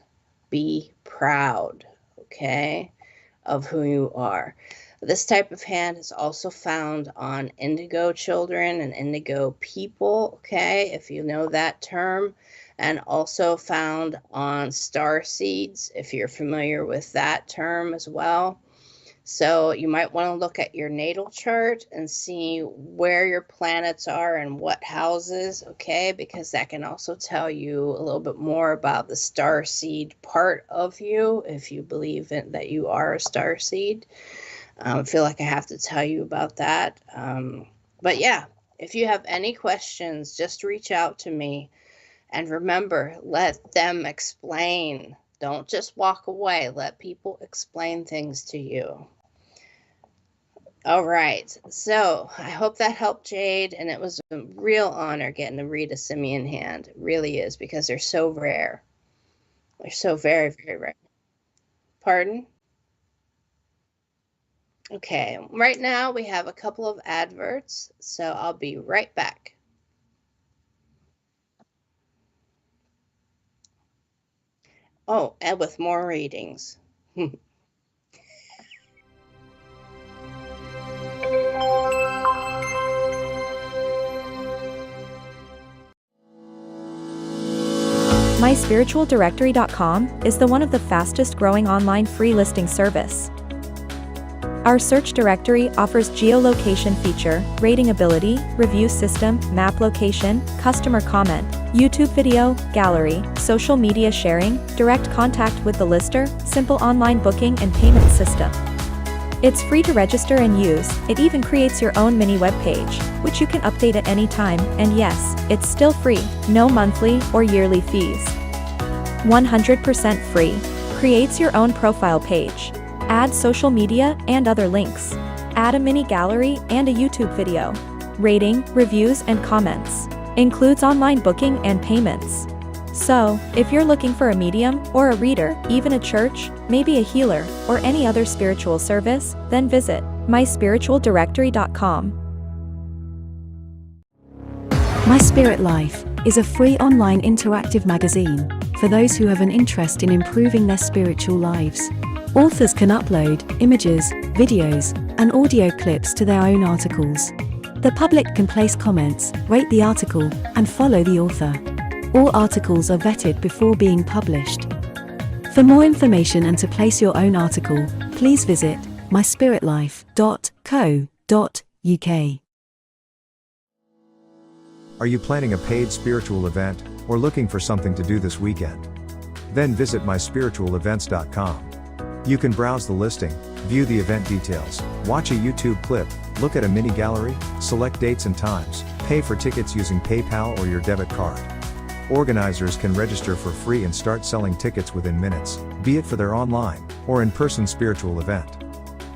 Be proud, okay, of who you are. This type of hand is also found on indigo children and indigo people, okay, if you know that term, and also found on star seeds, if you're familiar with that term as well. So you might want to look at your natal chart and see where your planets are and what houses, okay? Because that can also tell you a little bit more about the star seed part of you, if you believe that you are a star seed. I feel like I have to tell you about that. But yeah, if you have any questions, just reach out to me. And remember, let them explain. Don't just walk away. Let people explain things to you. All right. So I hope that helped, Jade. And it was a real honor getting to read a simian hand. It really is, because they're so rare. They're so very, very rare. Pardon? Okay. Right now we have a couple of adverts. So I'll be right back. Oh, and with more readings. MySpiritualDirectory.com is the one of the fastest growing online free listing service. Our search directory offers geolocation feature, rating ability, review system, map location, customer comment, YouTube video, gallery, social media sharing, direct contact with the lister, simple online booking and payment system. It's free to register and use. It even creates your own mini web page, which you can update at any time, and yes, it's still free, no monthly or yearly fees. 100% free. Creates your own profile page. Add social media and other links. Add a mini gallery and a YouTube video. Rating, reviews and comments. Includes online booking and payments. So, if you're looking for a medium or a reader, even a church, maybe a healer, or any other spiritual service, then visit myspiritualdirectory.com. My Spirit Life is a free online interactive magazine for those who have an interest in improving their spiritual lives. Authors can upload images, videos, and audio clips to their own articles. The public can place comments, rate the article, and follow the author. All articles are vetted before being published. For more information and to place your own article, please visit myspiritlife.co.uk. Are you planning a paid spiritual event, or looking for something to do this weekend? Then visit myspiritualevents.com. You can browse the listing, view the event details, watch a YouTube clip, look at a mini gallery, select dates and times, pay for tickets using PayPal or your debit card. Organizers can register for free and start selling tickets within minutes, be it for their online or in-person spiritual event.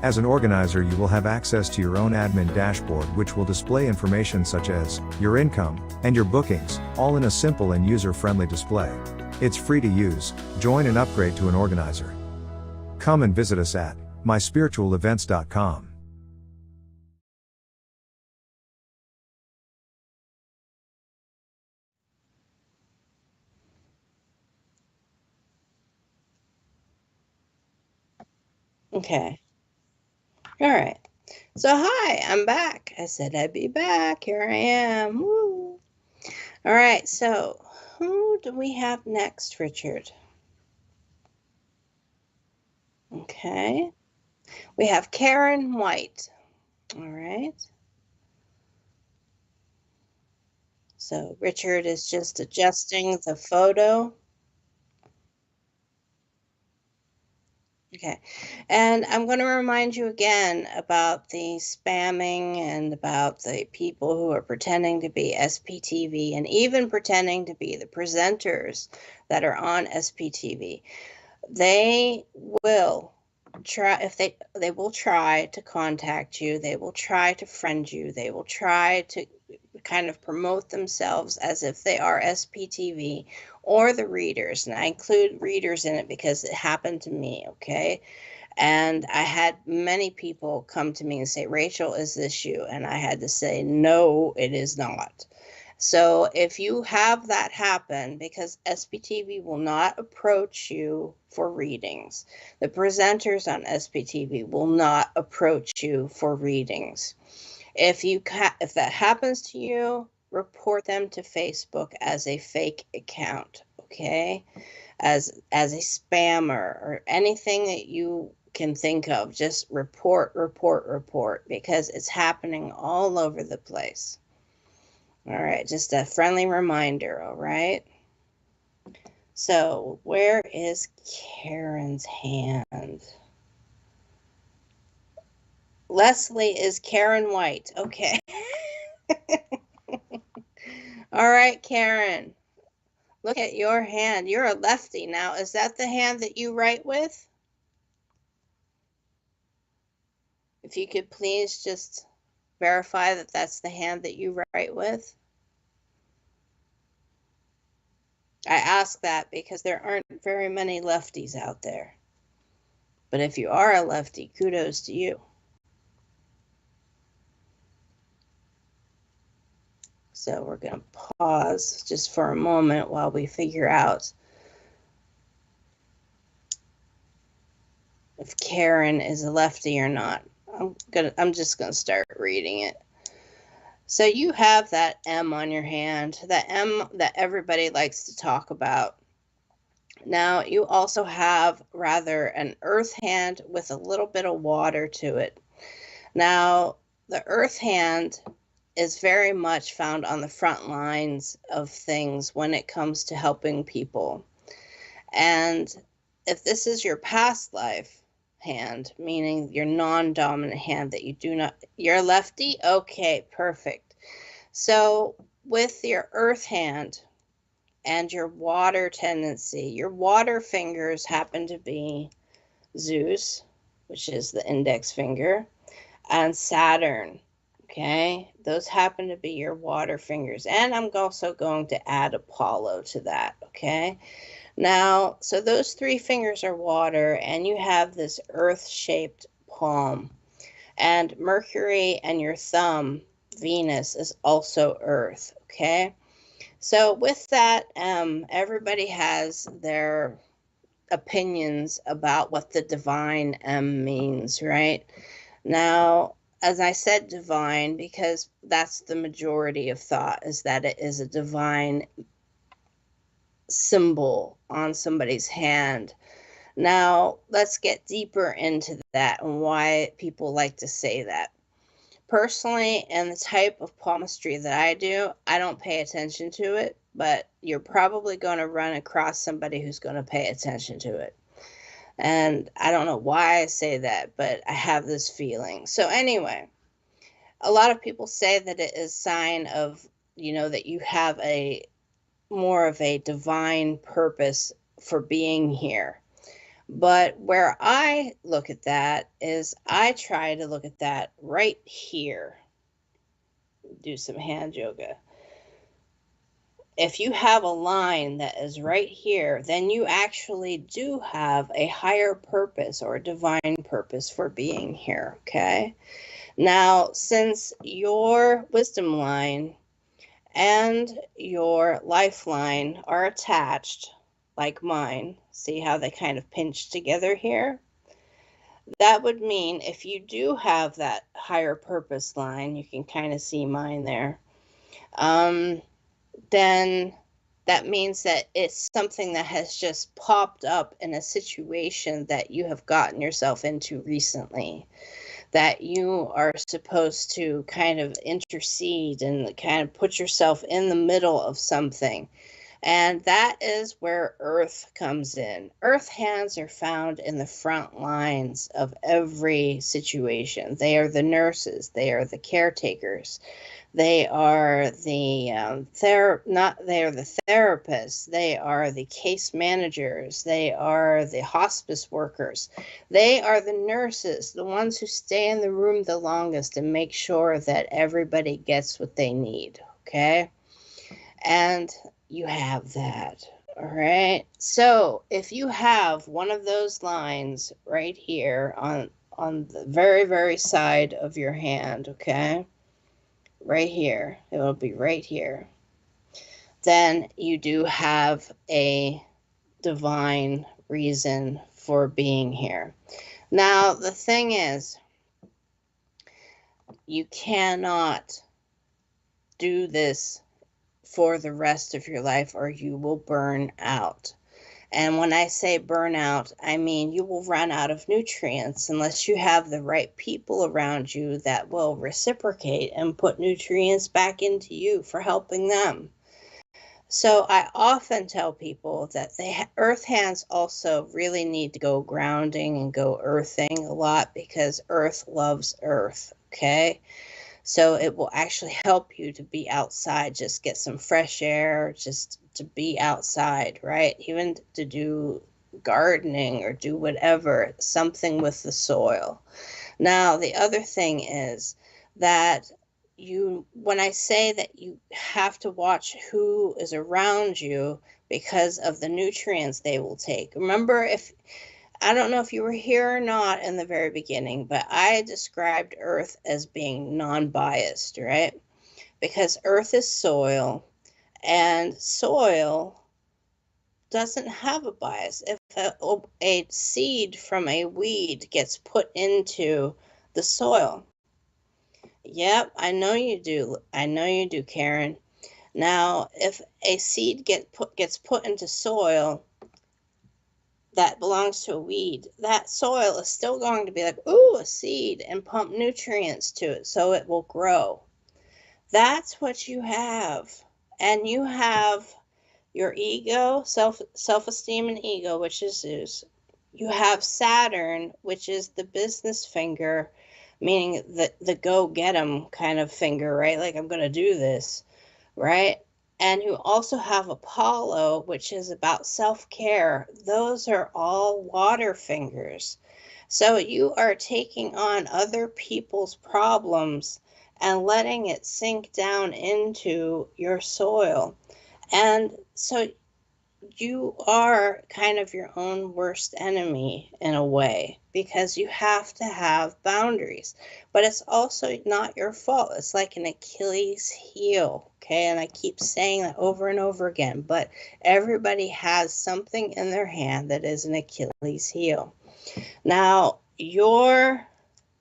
As an organizer, you will have access to your own admin dashboard, which will display information such as your income and your bookings, all in a simple and user-friendly display. It's free to use. Join and upgrade to an organizer. Come and visit us at myspiritualevents.com. Okay. All right. So, hi, I'm back. I said I'd be back. Here I am. Woo. All right. So, who do we have next, Richard? Okay. We have Karen White. All right. So Richard is just adjusting the photo. Okay. And I'm going to remind you again about the spamming and about the people who are pretending to be SPTV and even pretending to be the presenters that are on SPTV. They will try, if they will try to contact you, they will try to friend you, they will try to kind of promote themselves as if they are SPTV or the readers. And I include readers in it because it happened to me, okay? And I had many people come to me and say, Rachel, is this you? And I had to say, no, it is not. So if you have that happen, because SPTV will not approach you for readings, the presenters on SPTV will not approach you for readings. If that happens to you, report them to Facebook as a fake account, okay? As a spammer or anything that you can think of, just report because it's happening all over the place. All right, just a friendly reminder, all right? So, where is Karen's hand? Leslie is Karen White. Okay. All right, Karen. Look at your hand. You're a lefty now. Is that the hand that you write with? If you could please just verify that that's the hand that you write with. I ask that because there aren't very many lefties out there. But if you are a lefty, kudos to you. So we're going to pause just for a moment while we figure out if Karen is a lefty or not. I'm just going to start reading it. So you have that M on your hand, that M that everybody likes to talk about. Now you also have rather an earth hand with a little bit of water to it. Now the earth hand is very much found on the front lines of things when it comes to helping people. And if this is your past life hand, meaning your non-dominant hand that you do not, you're a lefty? Okay, perfect. So with your earth hand and your water tendency, your water fingers happen to be Zeus, which is the index finger, and Saturn. Okay, those happen to be your water fingers. And I'm also going to add Apollo to that, okay? Now, so those three fingers are water, and you have this earth-shaped palm. And Mercury and your thumb, Venus, is also earth, okay? So with that, everybody has their opinions about what the divine M means, right? Now, as I said divine, because that's the majority of thought, is that it is a divine symbol on somebody's hand. Now, let's get deeper into that and why people like to say that. Personally, in the type of palmistry that I do, I don't pay attention to it, but you're probably going to run across somebody who's going to pay attention to it. And I don't know why I say that, but I have this feeling. So anyway, a lot of people say that it is a sign of, that you have a more of a divine purpose for being here. But where I look at that is I try to look at that right here. Do some hand yoga. If you have a line that is right here, then you actually do have a higher purpose or a divine purpose for being here, okay? Now, since your wisdom line and your lifeline are attached, like mine, see how they kind of pinch together here? That would mean if you do have that higher purpose line, you can kind of see mine there, then that means that it's something that has just popped up in a situation that you have gotten yourself into recently. that you are supposed to kind of intercede and kind of put yourself in the middle of something. And that is where earth comes in. Earth hands are found in the front lines of every situation. They are the nurses, they are the caretakers, they are the they are the therapists, they are the case managers, they are the hospice workers, they are the nurses, the ones who stay in the room the longest and make sure that everybody gets what they need. Okay, and you have that. All right. So if you have one of those lines right here on the very side of your hand, okay, right here, it will be right here, then you do have a divine reason for being here. Now, the thing is, you cannot do this for the rest of your life or you will burn out. And when I say burnout, I mean you will run out of nutrients unless you have the right people around you that will reciprocate and put nutrients back into you for helping them. So I often tell people that earth hands also really need to go grounding and go earthing a lot because earth loves earth, okay? So it will actually help you to be outside, just get some fresh air, just to be outside, right? Even to do gardening or do whatever, something with the soil. Now, the other thing is that when I say that you have to watch who is around you because of the nutrients they will take. Remember, I don't know if you were here or not in the very beginning, but I described Earth as being non-biased, right? Because Earth is soil, and soil doesn't have a bias. If a seed from a weed gets put into the soil, yep, I know you do. I know you do, Karen. Now, if a seed gets put into soil that belongs to a weed, that soil is still going to be like, ooh, a seed, and pump nutrients to it so it will grow. That's what you have. And you have your ego, self-esteem and ego, which is Zeus. You have Saturn, which is the business finger, meaning the go get 'em kind of finger, right? Like, I'm going to do this, right? And you also have Apollo, which is about self-care. Those are all water fingers. So you are taking on other people's problems and letting it sink down into your soil. And so you are kind of your own worst enemy in a way because you have to have boundaries, but it's also not your fault. It's like an Achilles heel, okay? And I keep saying that over and over again, but everybody has something in their hand that is an Achilles heel. Now, your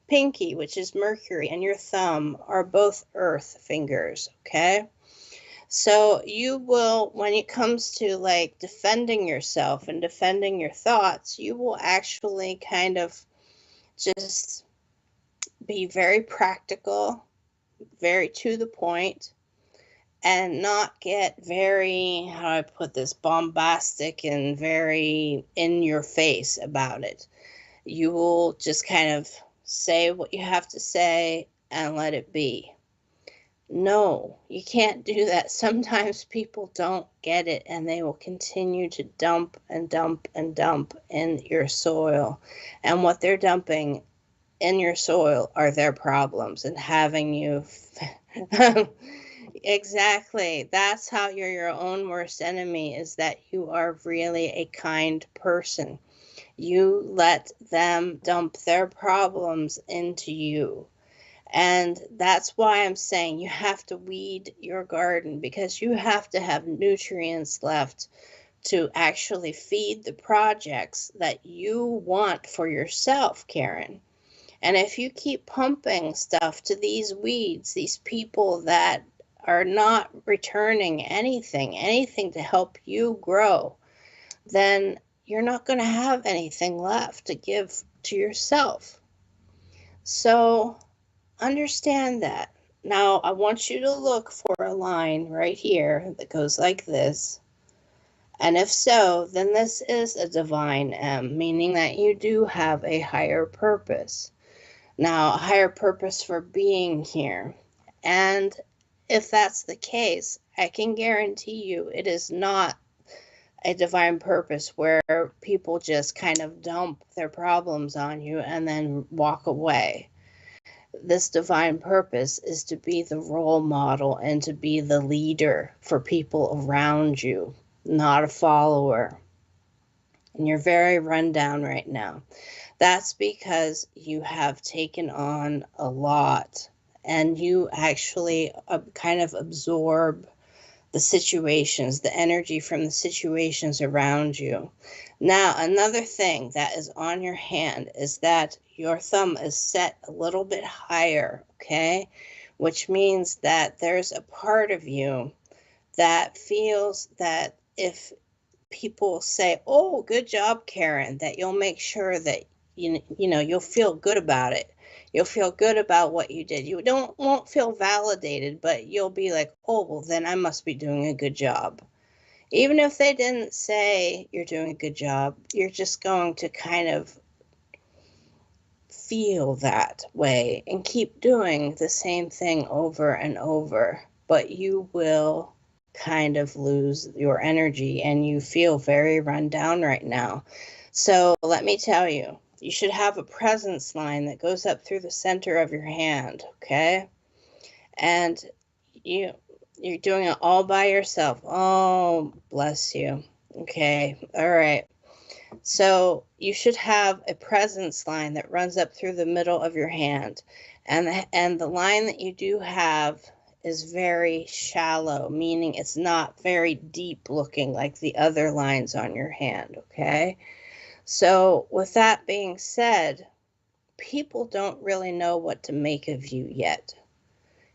pinky, which is Mercury, and your thumb are both earth fingers, okay? So you will, when it comes to like defending yourself and defending your thoughts, you will actually kind of just be very practical, very to the point, and not get very, how do I put this, bombastic and very in your face about it. You will just kind of say what you have to say and let it be. No, you can't do that. Sometimes people don't get it and they will continue to dump and dump and dump in your soil. And what they're dumping in your soil are their problems and having you. Exactly. That's how you're your own worst enemy, is that you are really a kind person. You let them dump their problems into you. And that's why I'm saying you have to weed your garden, because you have to have nutrients left to actually feed the projects that you want for yourself, Karen. And if you keep pumping stuff to these weeds, these people that are not returning anything to help you grow, then you're not going to have anything left to give to yourself. So understand that. Now, I want you to look for a line right here that goes like this. And if so, then this is a divine M, meaning that you do have a higher purpose. Now, a higher purpose for being here. And if that's the case, I can guarantee you it is not a divine purpose where people just kind of dump their problems on you and then walk away. This divine purpose is to be the role model and to be the leader for people around you, not a follower. And you're very run down right now. That's because you have taken on a lot and you actually kind of absorb the situations, the energy from the situations around you. Now, another thing that is on your hand is that your thumb is set a little bit higher, okay? Which means that there's a part of you that feels that if people say, "Oh, good job, Karen," that you'll make sure that you'll feel good about it. You'll feel good about what you did. You won't feel validated, but you'll be like, "Oh, well, then I must be doing a good job." Even if they didn't say you're doing a good job, you're just going to kind of feel that way and keep doing the same thing over and over. But you will kind of lose your energy and you feel very run down right now. So let me tell you, you should have a presence line that goes up through the center of your hand, okay? And you're doing it all by yourself. Oh, bless you. Okay, all right. So you should have a presence line that runs up through the middle of your hand. And the line that you do have is very shallow, meaning it's not very deep looking like the other lines on your hand, okay? So with that being said, people don't really know what to make of you yet.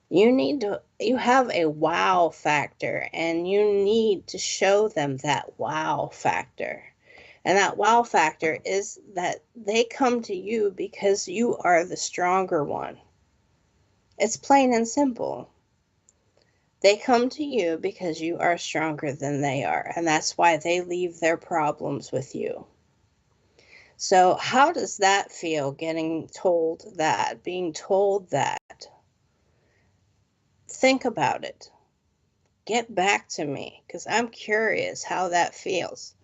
You have a wow factor, and you need to show them that wow factor. And that wow factor is that they come to you because you are the stronger one. It's plain and simple. They come to you because you are stronger than they are, and that's why they leave their problems with you. So how does that feel, being told that? Think about it. Get back to me, because I'm curious how that feels.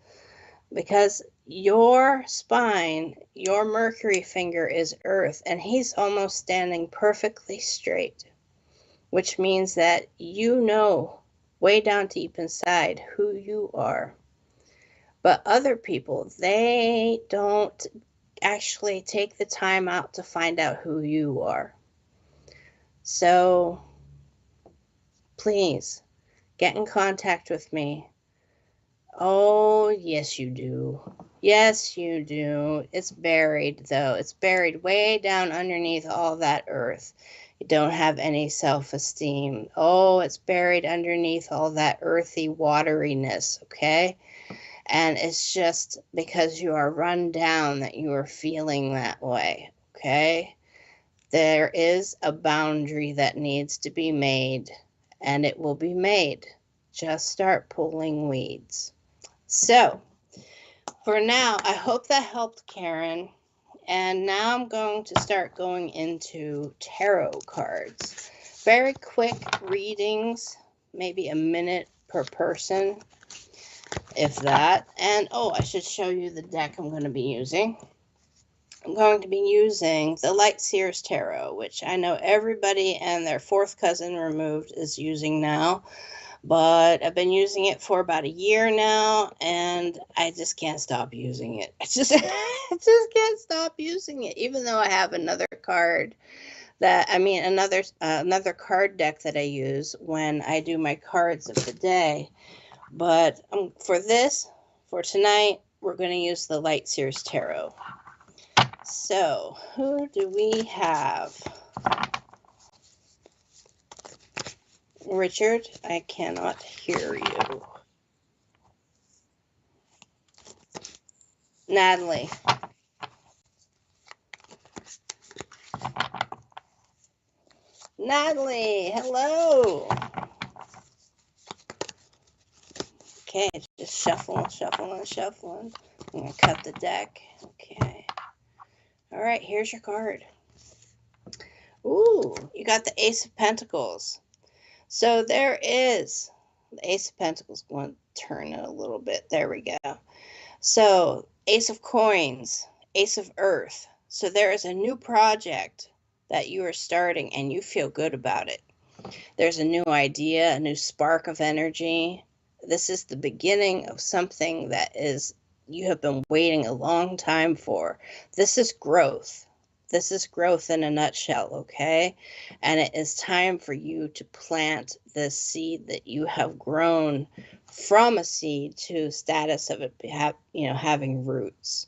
Because your spine, your Mercury finger is Earth, and he's almost standing perfectly straight, which means that you know way down deep inside who you are. But other people, they don't actually take the time out to find out who you are. So please get in contact with me. Oh, yes, you do. Yes, you do. It's buried, though. It's buried way down underneath all that earth. You don't have any self-esteem. Oh, it's buried underneath all that earthy wateriness, okay? And it's just because you are run down that you are feeling that way, okay? There is a boundary that needs to be made, and it will be made. Just start pulling weeds. So, for now, I hope that helped, Karen. And now I'm going to start going into tarot cards. Very quick readings, maybe a minute per person, if that. And, oh, I should show you the deck I'm going to be using. I'm going to be using the Light Seers Tarot, which I know everybody and their fourth cousin removed is using now. But I've been using it for about a year now, and I just can't stop using it. I just can't stop using it, even though I have another card another card deck that I use when I do my cards of the day. But for tonight, we're going to use the Light Seers Tarot. So, who do we have? Richard, I cannot hear you. Natalie. Natalie, hello. Okay, just shuffling. I'm going to cut the deck. Okay. All right, here's your card. Ooh, you got the Ace of Pentacles. So there is the Ace of Pentacles. Going to turn it a little bit. There we go. So Ace of Coins, Ace of Earth. So there is a new project that you are starting and you feel good about it. There's a new idea, a new spark of energy. This is the beginning of something that is you have been waiting a long time for. This is growth. This is growth in a nutshell, okay? And it is time for you to plant this seed that you have grown from a seed to status of it, having roots.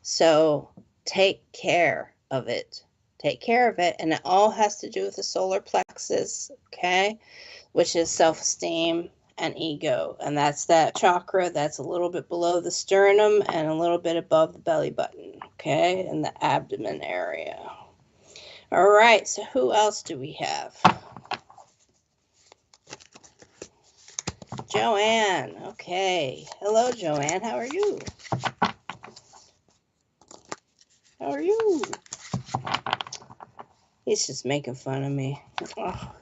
So take care of it. Take care of it. And it all has to do with the solar plexus, okay? Which is self-esteem and ego. And that's that chakra that's a little bit below the sternum and a little bit above the belly button, okay? In the abdomen area. All right, so who else do we have? Joanne. Okay. Hello, Joanne. How are you? How are you? He's just making fun of me. Oh.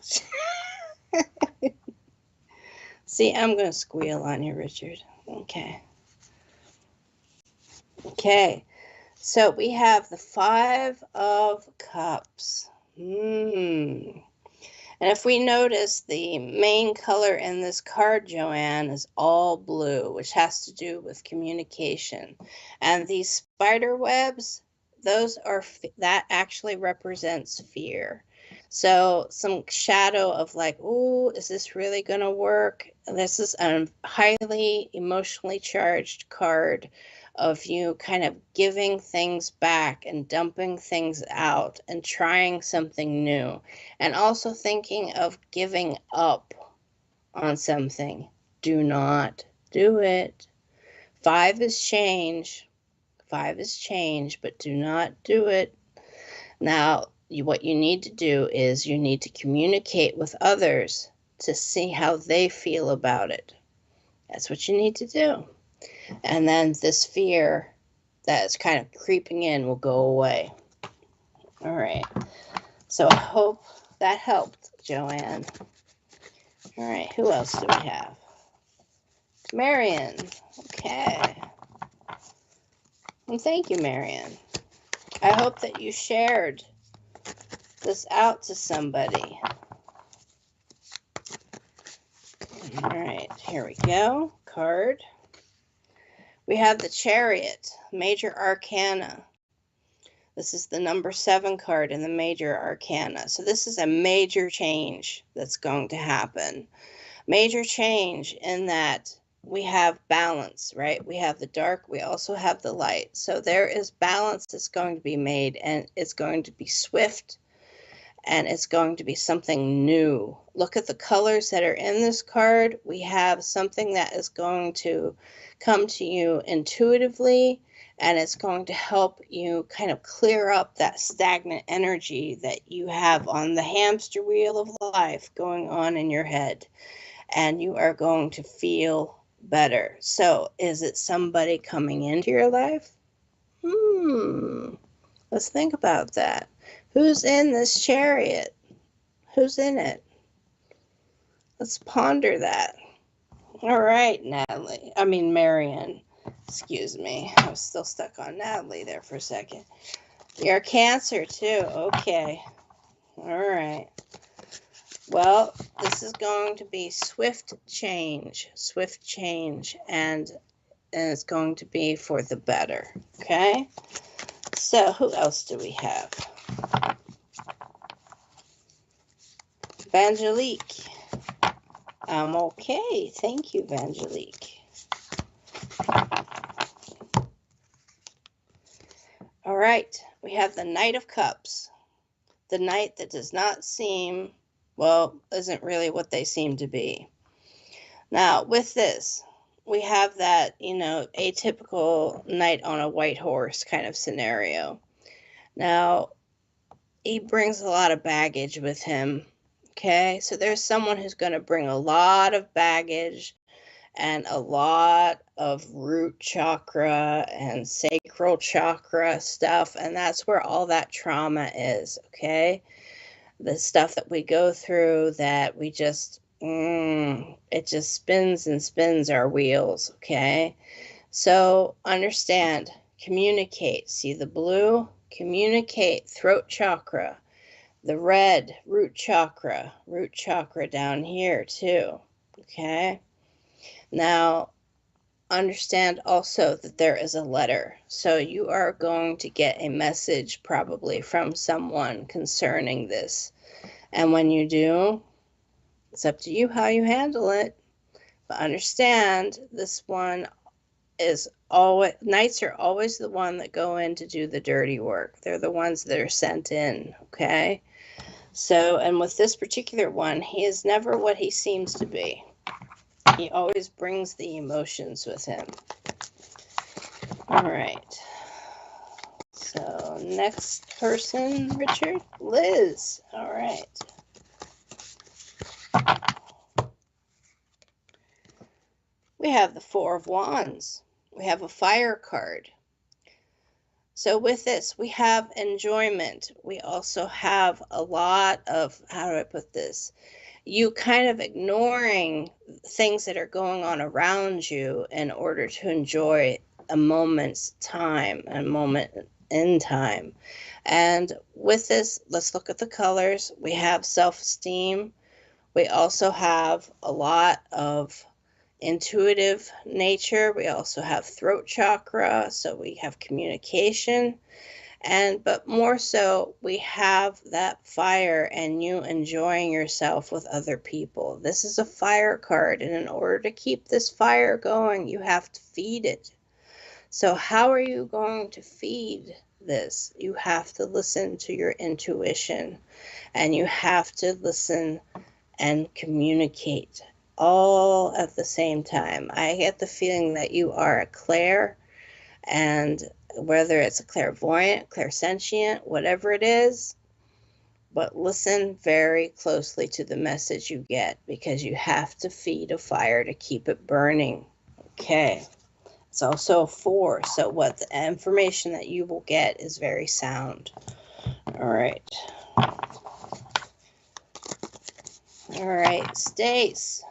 See, I'm going to squeal on you, Richard. Okay. Okay. So we have the Five of Cups. And if we notice, the main color in this card, Joanne, is all blue, which has to do with communication. And these spider webs, that actually represents fear. So some shadow of like, ooh, is this really going to work? This is a highly emotionally charged card of you kind of giving things back and dumping things out and trying something new, and also thinking of giving up on something. Do not do it. 5 is change. 5 is change, but do not do it. Now, what you need to do is you need to communicate with others to see how they feel about it. That's what you need to do. And then this fear that is kind of creeping in will go away. All right. So I hope that helped, Joanne. All right. Who else do we have? Marion. Okay. Well, thank you, Marion. I hope that you shared this out to somebody. All right. Here we go. Card. We have the Chariot, Major Arcana. This is the number 7 card in the Major Arcana. So this is a major change that's going to happen. Major change in that we have balance, right? We have the dark, we also have the light. So there is balance that's going to be made, and it's going to be swift, and it's going to be something new. Look at the colors that are in this card. We have something that is going to come to you intuitively, and it's going to help you kind of clear up that stagnant energy that you have on the hamster wheel of life going on in your head, and you are going to feel better. So is it somebody coming into your life? Let's think about that. Who's in this chariot? Who's in it? Let's ponder that. All right, Marion. Excuse me. I was still stuck on Natalie there for a second. You're Cancer, too. Okay. All right. Well, this is going to be swift change, and it's going to be for the better. Okay? So, who else do we have? Evangelique. I'm okay. Thank you, Evangelique. All right. We have the Knight of Cups. The knight that does not seem, isn't really what they seem to be. Now, with this, we have that, atypical knight on a white horse kind of scenario. Now, he brings a lot of baggage with him Okay, so there's someone who's going to bring a lot of baggage and a lot of root chakra and sacral chakra stuff, and that's where all that trauma is, okay? The stuff that we go through that we just, it just spins and spins our wheels, okay? So understand, communicate. See the blue? Communicate, throat chakra. The red, root chakra down here too, okay? Now, understand also that there is a letter. So you are going to get a message probably from someone concerning this. And when you do, it's up to you how you handle it. But understand, this one is always, knights are always the one that go in to do the dirty work. They're the ones that are sent in, okay? So, and with this particular one, he is never what he seems to be. He always brings the emotions with him. All right. So, next person, Richard? Liz. All right. We have the Four of Wands. We have a fire card. So with this, we have enjoyment. We also have a lot of, how do I put this? You kind of ignoring things that are going on around you in order to enjoy a moment's time, a moment in time. And with this, let's look at the colors. We have self-esteem. We also have a lot of intuitive nature. We also have throat chakra, so we have communication, but more so we have that fire and you enjoying yourself with other people. This is a fire card, and in order to keep this fire going, you have to feed it. So how are you going to feed this? You have to listen to your intuition, and you have to listen and communicate all at the same time. I get the feeling that you are a clair, and whether it's a clairvoyant, clairsentient, whatever it is, but listen very closely to the message you get, because you have to feed a fire to keep it burning. Okay. It's also a 4, so what the information that you will get is very sound. All right. All right, Stace.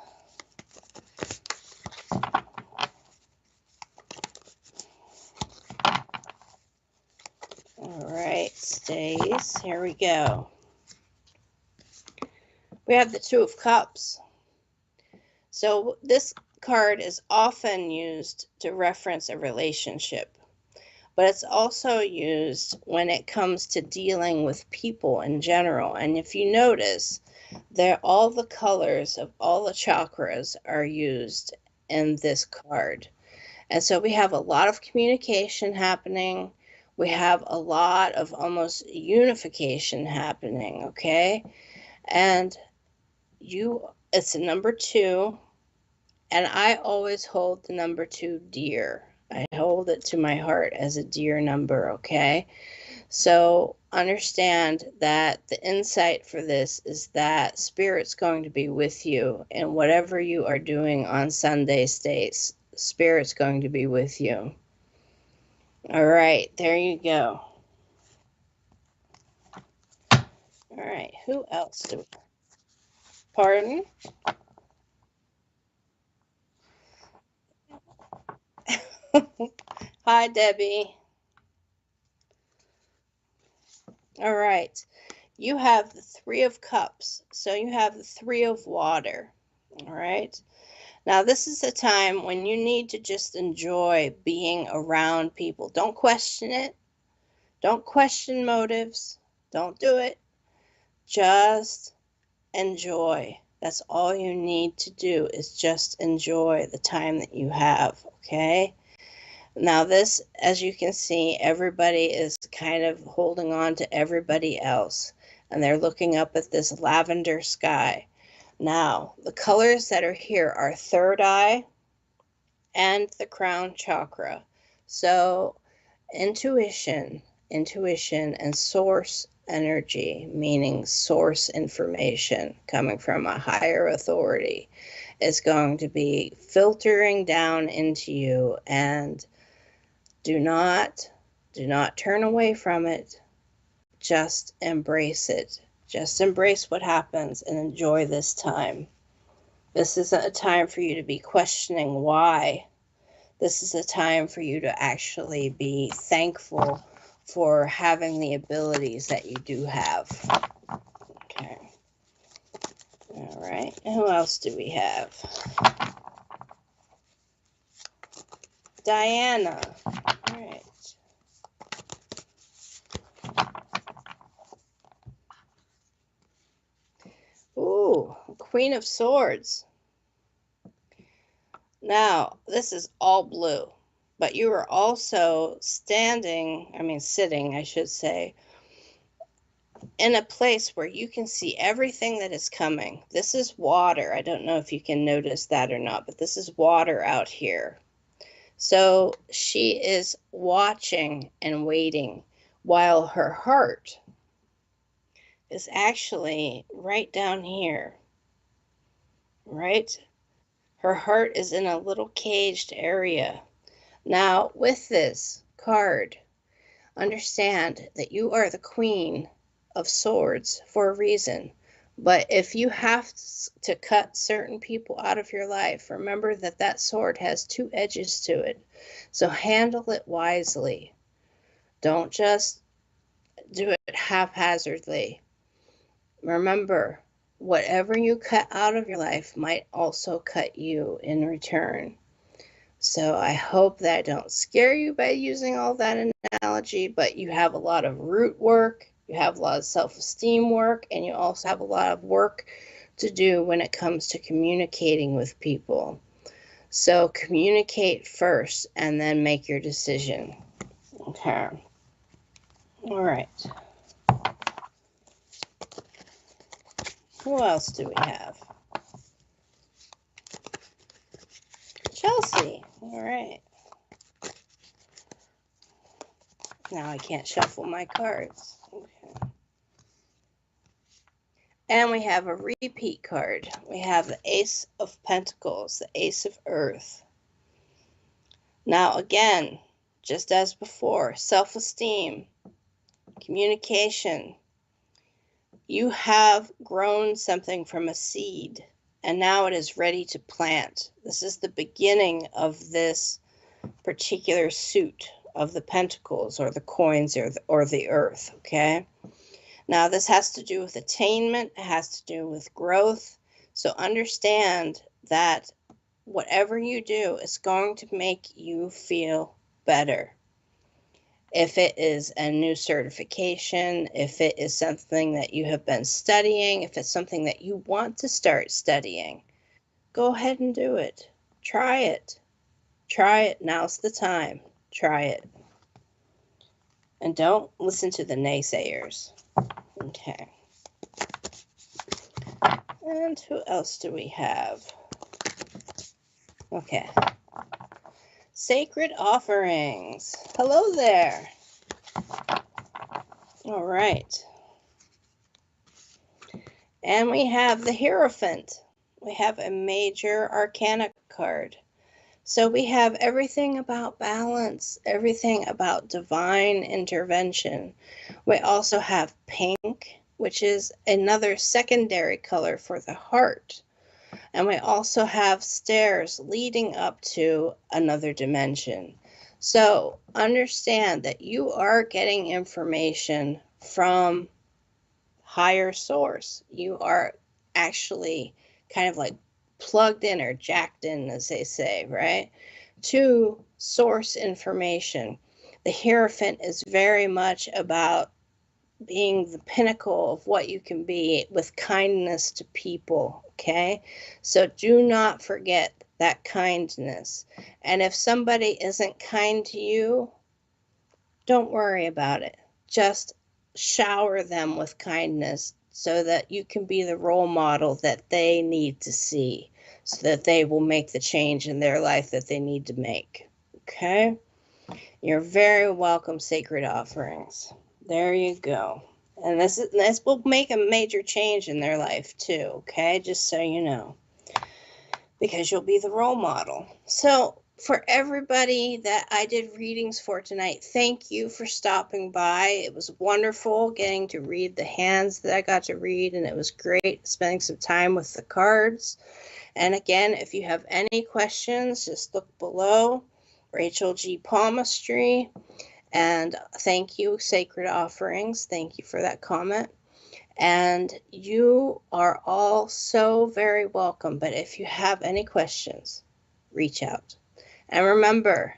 All right, Stace, here we go. We have the Two of Cups. So this card is often used to reference a relationship, but it's also used when it comes to dealing with people in general. And if you notice, all the colors of all the chakras are used in this card. And so we have a lot of communication happening. We have a lot of almost unification happening, okay? And it's a number 2, and I always hold the number 2 dear. I hold it to my heart as a dear number, okay? So understand that the insight for this is that Spirit's going to be with you in whatever you are doing on Sunday, Stace. Spirit's going to be with you. All right, there you go. All right, who else do we... Pardon? Hi, Debbie. All right, you have the 3 of Cups, so you have the 3 of Water. All right. Now, this is a time when you need to just enjoy being around people. Don't question it. Don't question motives. Don't do it. Just enjoy. That's all you need to do, is just enjoy the time that you have, okay? Now this, as you can see, everybody is kind of holding on to everybody else, and they're looking up at this lavender sky. Now, the colors that are here are third eye and the crown chakra. So intuition and source energy, meaning source information coming from a higher authority, is going to be filtering down into you. And do not turn away from it. Just embrace it. Just embrace what happens and enjoy this time. This isn't a time for you to be questioning why. This is a time for you to actually be thankful for having the abilities that you do have. Okay. All right. And who else do we have? Diana. All right. Ooh, Queen of Swords. Now, this is all blue, but you are also sitting, I should say, in a place where you can see everything that is coming. This is water. I don't know if you can notice that or not, but this is water out here. So she is watching and waiting while her heart is actually right down here, right? Her heart is in a little caged area. Now, with this card, understand that you are the Queen of Swords for a reason. But if you have to cut certain people out of your life, remember that that sword has two edges to it. So handle it wisely. Don't just do it haphazardly. Remember, whatever you cut out of your life might also cut you in return. So I hope that I don't scare you by using all that analogy, but you have a lot of root work, you have a lot of self-esteem work, and you also have a lot of work to do when it comes to communicating with people. So communicate first and then make your decision. Okay. All right. Who else do we have? Chelsea. All right. Now I can't shuffle my cards. Okay. And we have a repeat card. We have the Ace of Pentacles, the Ace of Earth. Now again, just as before, self-esteem, communication. You have grown something from a seed, and now it is ready to plant. This is the beginning of this particular suit of the pentacles or the coins or the earth, okay? Now, this has to do with attainment. It has to do with growth. So understand that whatever you do is going to make you feel better. If it is a new certification, if it is something that you have been studying, if it's something that you want to start studying, go ahead and do it. Try it. Try it. Now's the time. Try it. And don't listen to the naysayers. Okay. And who else do we have? Okay. Sacred offerings. Hello there. All right. And we have the Hierophant. We have a major arcana card. So we have everything about balance, everything about divine intervention. We also have pink, which is another secondary color for the heart. And we also have stairs leading up to another dimension. So understand that you are getting information from higher source. You are actually kind of like plugged in or jacked in, as they say, right? To source information. The Hierophant is very much about being the pinnacle of what you can be with kindness to people, okay? So do not forget that kindness. And if somebody isn't kind to you, don't worry about it. Just shower them with kindness so that you can be the role model that they need to see, so that they will make the change in their life that they need to make, okay? You're very welcome, Sacred Offerings. There you go. And this will make a major change in their life too, okay? Just so you know. Because you'll be the role model. So for everybody that I did readings for tonight, thank you for stopping by. It was wonderful getting to read the hands that I got to read, and it was great spending some time with the cards. And again, if you have any questions, just look below. Rachel G. Palmistry. And thank you, Sacred Offerings. Thank you for that comment. And you are all so very welcome. But if you have any questions, reach out. And remember,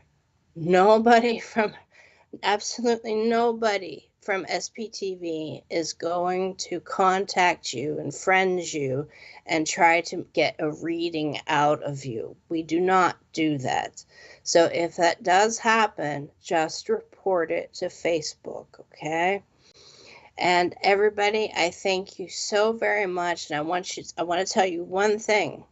absolutely nobody from SPTV is going to contact you and friend you and try to get a reading out of you. We do not do that. So if that does happen, just report it to Facebook, okay? And everybody, I thank you so very much. And I want to tell you one thing.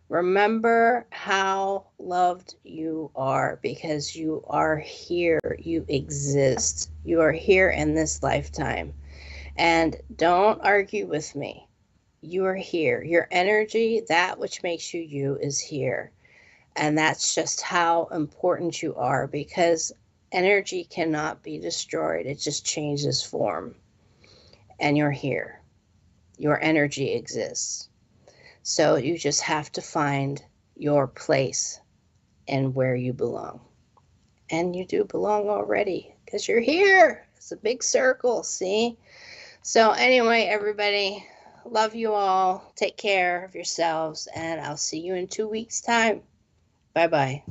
Remember how loved you are, because you are here. You exist. You are here in this lifetime. And don't argue with me. You are here. Your energy, that which makes you you, is here. And that's just how important you are, because energy cannot be destroyed. It just changes form. And you're here. Your energy exists. So you just have to find your place and where you belong. And you do belong already, because you're here. It's a big circle, see? So anyway, everybody, love you all. Take care of yourselves, and I'll see you in 2 weeks' time. Bye-bye.